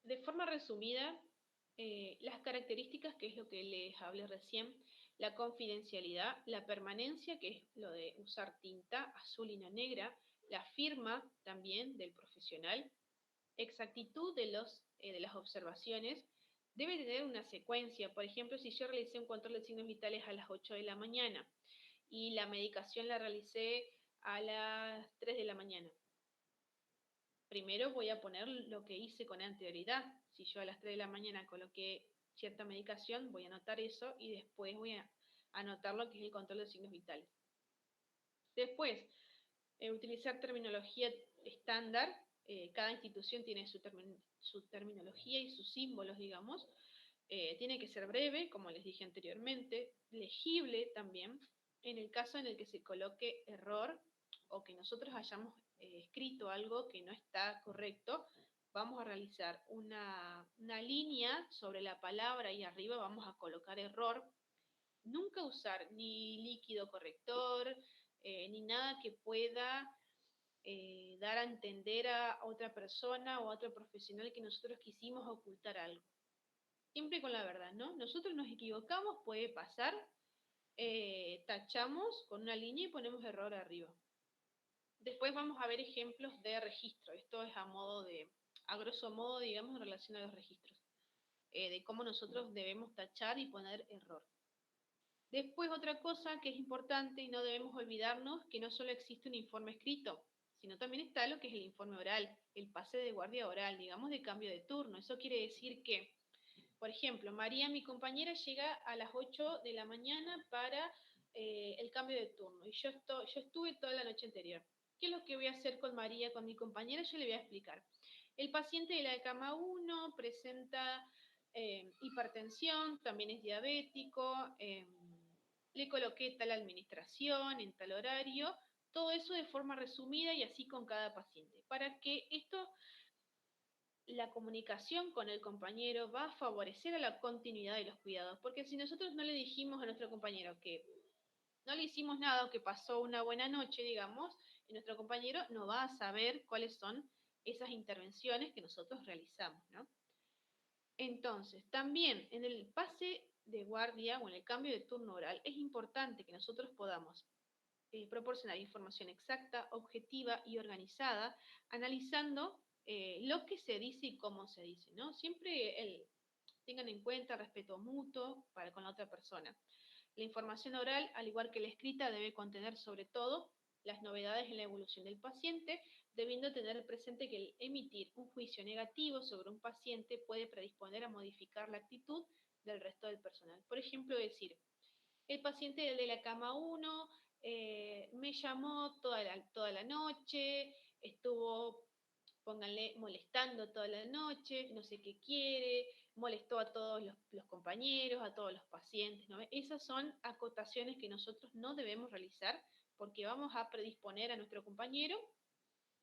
Speaker 1: De forma resumida, las características, que es lo que les hablé recién, la confidencialidad, la permanencia, que es lo de usar tinta azul y no negra, la firma también del profesional, exactitud de las observaciones, debe tener una secuencia. Por ejemplo, si yo realicé un control de signos vitales a las 8 de la mañana y la medicación la realicé a las 3 de la mañana, primero voy a poner lo que hice con anterioridad. Si yo a las 3 de la mañana coloqué cierta medicación, voy a anotar eso y después voy a anotar lo que es el control de signos vitales. Después, utilizar terminología estándar. Cada institución tiene su terminología y sus símbolos, digamos. Tiene que ser breve, como les dije anteriormente, legible también. En el caso en el que se coloque error o que nosotros hayamos escrito algo que no está correcto, vamos a realizar una línea sobre la palabra y arriba vamos a colocar error. Nunca usar ni líquido corrector, ni nada que pueda dar a entender a otra persona o a otro profesional que nosotros quisimos ocultar algo. Siempre con la verdad, ¿no? Nosotros nos equivocamos, puede pasar, tachamos con una línea y ponemos error arriba. Después vamos a ver ejemplos de registro. Esto es a grosso modo, digamos, en relación a los registros, de cómo nosotros debemos tachar y poner error. Después otra cosa que es importante y no debemos olvidarnos, que no solo existe un informe escrito, sino también está lo que es el informe oral, el pase de guardia oral, digamos, de cambio de turno. Eso quiere decir que, por ejemplo, María, mi compañera, llega a las 8 de la mañana para el cambio de turno y yo estuve toda la noche anterior. ¿Qué es lo que voy a hacer con María, con mi compañera? Yo le voy a explicar. El paciente de la cama 1 presenta hipertensión, también es diabético, le coloqué tal administración en tal horario, todo eso de forma resumida y así con cada paciente, para que la comunicación con el compañero va a favorecer a la continuidad de los cuidados, porque si nosotros no le dijimos a nuestro compañero que no le hicimos nada o que pasó una buena noche, digamos, nuestro compañero no va a saber cuáles son esas intervenciones que nosotros realizamos, ¿no? Entonces, también en el pase de guardia o en el cambio de turno oral es importante que nosotros podamos proporcionar información exacta, objetiva y organizada, analizando lo que se dice y cómo se dice, ¿no? Siempre tengan en cuenta el respeto mutuo para con la otra persona. La información oral, al igual que la escrita, debe contener sobre todo las novedades en la evolución del paciente, debiendo tener presente que el emitir un juicio negativo sobre un paciente puede predisponer a modificar la actitud del resto del personal. Por ejemplo, decir, el paciente de la cama 1 me llamó toda la noche, estuvo, pónganle, molestando toda la noche, no sé qué quiere, molestó a todos los compañeros, a todos los pacientes, ¿no? Esas son acotaciones que nosotros no debemos realizar porque vamos a predisponer a nuestro compañero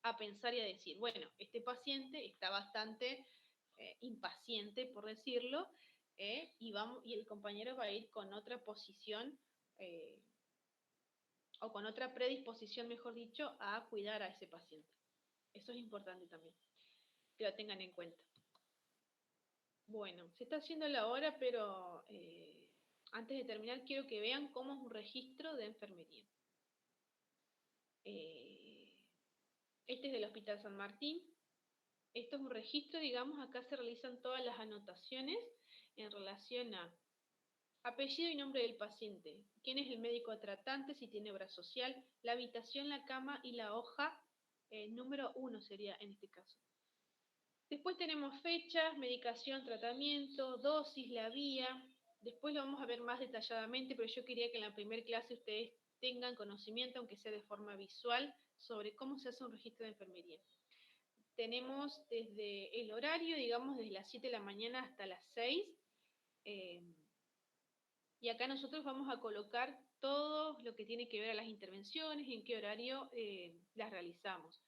Speaker 1: a pensar y a decir, bueno, este paciente está bastante impaciente, por decirlo, y el compañero va a ir con otra posición o con otra predisposición, mejor dicho, a cuidar a ese paciente. Eso es importante también, que lo tengan en cuenta. Bueno, se está haciendo la hora, pero antes de terminar quiero que vean cómo es un registro de enfermería. Este es del Hospital San Martín. Esto es un registro, digamos, acá se realizan todas las anotaciones en relación a apellido y nombre del paciente, quién es el médico tratante, si tiene obra social, la habitación, la cama y la hoja número 1 sería en este caso. Después tenemos fechas, medicación, tratamiento, dosis, la vía. Después lo vamos a ver más detalladamente, pero yo quería que en la primera clase ustedes tengan conocimiento, aunque sea de forma visual, sobre cómo se hace un registro de enfermería. Tenemos desde el horario, digamos, desde las 7 de la mañana hasta las 6. Y acá nosotros vamos a colocar todo lo que tiene que ver a las intervenciones, en qué horario las realizamos.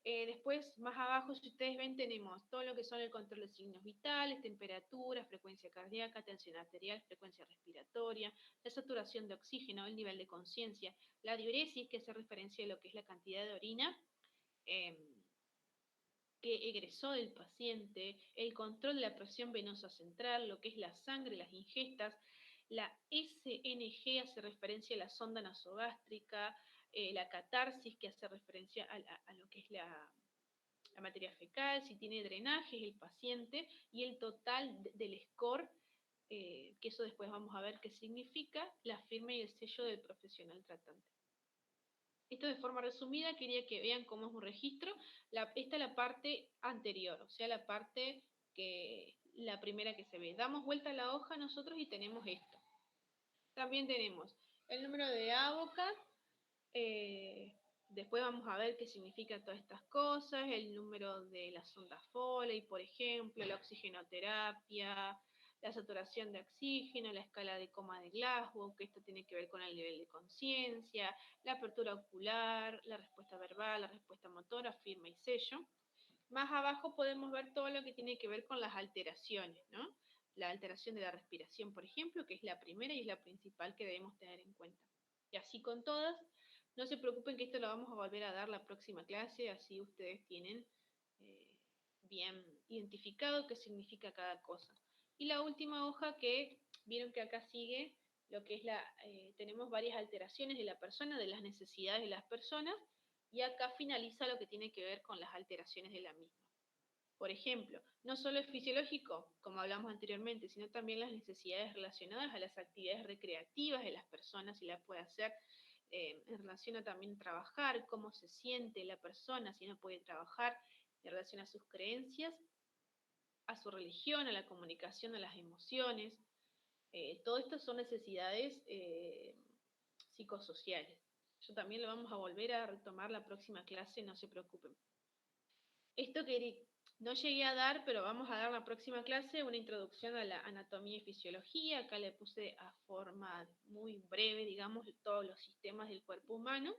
Speaker 1: Después, más abajo, si ustedes ven, tenemos todo lo que son el control de signos vitales, temperatura, frecuencia cardíaca, tensión arterial, frecuencia respiratoria, la saturación de oxígeno, el nivel de conciencia, la diuresis, que hace referencia a lo que es la cantidad de orina que egresó del paciente, el control de la presión venosa central, lo que es la sangre, las ingestas. La SNG hace referencia a la sonda nasogástrica, la catarsis, que hace referencia a lo que es la materia fecal, si tiene drenajes el paciente, y el total del score, que eso después vamos a ver qué significa, la firma y el sello del profesional tratante. Esto de forma resumida, quería que vean cómo es un registro. Esta es la parte anterior, o sea, la primera que se ve. Damos vuelta a la hoja nosotros y tenemos esto. También tenemos el número de ABOCAT, después vamos a ver qué significan todas estas cosas, el número de la sonda Foley, por ejemplo, la oxigenoterapia, la saturación de oxígeno, la escala de coma de Glasgow, que esto tiene que ver con el nivel de conciencia, la apertura ocular, la respuesta verbal, la respuesta motora, firma y sello. Más abajo podemos ver todo lo que tiene que ver con las alteraciones, ¿no? La alteración de la respiración, por ejemplo, que es la primera y es la principal que debemos tener en cuenta. Y así con todas, no se preocupen que esto lo vamos a volver a dar la próxima clase, así ustedes tienen bien identificado qué significa cada cosa. Y la última hoja que vieron que acá sigue lo que es tenemos varias alteraciones de la persona, de las necesidades de las personas, y acá finaliza lo que tiene que ver con las alteraciones de la misma. Por ejemplo, no solo es fisiológico, como hablamos anteriormente, sino también las necesidades relacionadas a las actividades recreativas de las personas, si la puede hacer en relación a también trabajar, cómo se siente la persona, si no puede trabajar, en relación a sus creencias, a su religión, a la comunicación, a las emociones. Todo esto son necesidades psicosociales. Eso también lo vamos a volver a retomar la próxima clase, no se preocupen. Esto que no llegué a dar, pero vamos a dar la próxima clase una introducción a la anatomía y fisiología. Acá le puse a forma muy breve, digamos, todos los sistemas del cuerpo humano.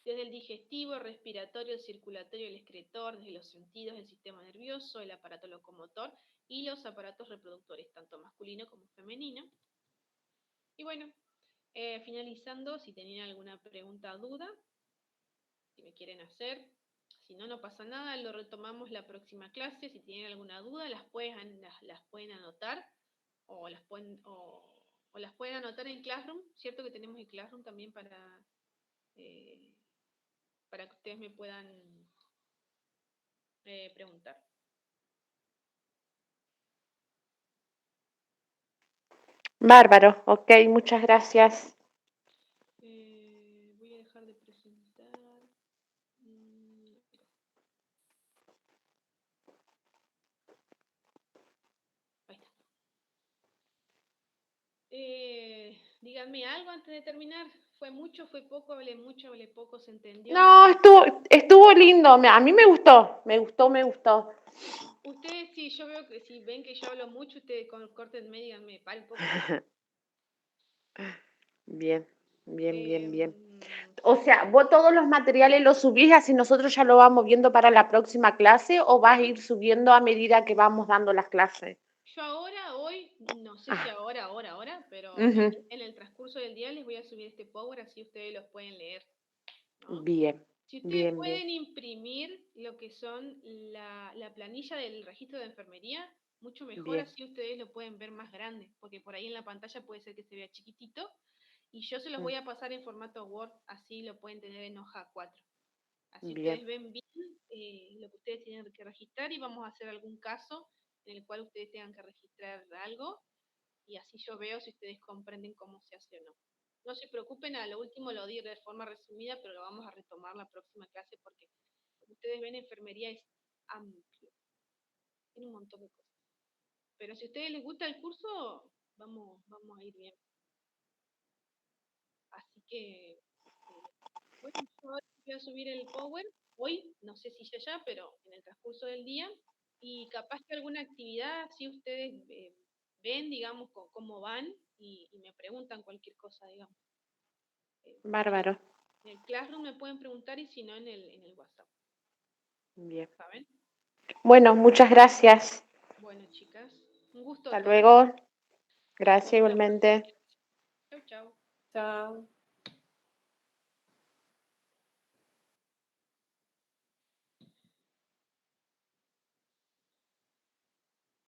Speaker 1: Desde el digestivo, respiratorio, el circulatorio, el excretor, desde los sentidos, el sistema nervioso, el aparato locomotor y los aparatos reproductores, tanto masculino como femenino. Y bueno, finalizando, si tenían alguna pregunta o duda, si me quieren hacer, si no, no pasa nada, lo retomamos la próxima clase. Si tienen alguna duda, las pueden anotar o las pueden anotar en Classroom, cierto que tenemos el Classroom también para que ustedes me puedan preguntar.
Speaker 2: Bárbaro, ok, muchas gracias.
Speaker 1: Voy a dejar de presentar. Ahí está. Díganme algo antes de terminar. ¿Fue mucho, fue poco? ¿Hablé mucho, hablé poco? ¿Se entendió?
Speaker 2: No, estuvo lindo. A mí me gustó.
Speaker 1: Ustedes sí, yo veo que si ven que yo hablo mucho, ustedes córtenme, díganme, para un poco.
Speaker 2: Bien. O sea, ¿vos todos los materiales los subís así nosotros ya lo vamos viendo para la próxima clase o vas a ir subiendo a medida que vamos dando las clases?
Speaker 1: Yo ahora, hoy, no sé si ahora, pero
Speaker 2: Ujú.
Speaker 1: en el transcurso del día les voy a subir este Power, así ustedes los pueden leer, ¿no?
Speaker 2: Bien,
Speaker 1: Si ustedes
Speaker 2: bien, bien.
Speaker 1: pueden imprimir lo que son la planilla del registro de enfermería, mucho mejor,
Speaker 2: Bien.
Speaker 1: así ustedes lo pueden ver más grande, porque por ahí en la pantalla puede ser que se vea chiquitito, y yo se los
Speaker 2: Mm.
Speaker 1: voy a pasar en formato Word, así lo pueden tener en hoja 4. Así
Speaker 2: Bien.
Speaker 1: ustedes ven bien lo que ustedes tienen que registrar y vamos a hacer algún caso en el cual ustedes tengan que registrar algo y así yo veo si ustedes comprenden cómo se hace o no. No se preocupen, a lo último lo di de forma resumida, pero lo vamos a retomar la próxima clase porque, como ustedes ven, enfermería es amplio, tiene un montón de cosas. Pero si a ustedes les gusta el curso, vamos a ir bien. Así que, bueno, yo ahora voy a subir el Power, hoy, no sé si ya, pero en el transcurso del día, y capaz que alguna actividad, si ustedes ven, digamos, cómo van y me preguntan cualquier cosa, digamos.
Speaker 2: Bárbaro.
Speaker 1: En el Classroom me pueden preguntar y si no en el WhatsApp,
Speaker 2: Bien.
Speaker 1: ¿saben?
Speaker 2: Bueno, muchas gracias.
Speaker 1: Bueno, chicas, un gusto a
Speaker 2: Hasta
Speaker 1: todas.
Speaker 2: luego.
Speaker 1: Nos
Speaker 2: Gracias
Speaker 1: vemos la próxima
Speaker 2: igualmente.
Speaker 1: clase. Chau, chau.
Speaker 3: Chao.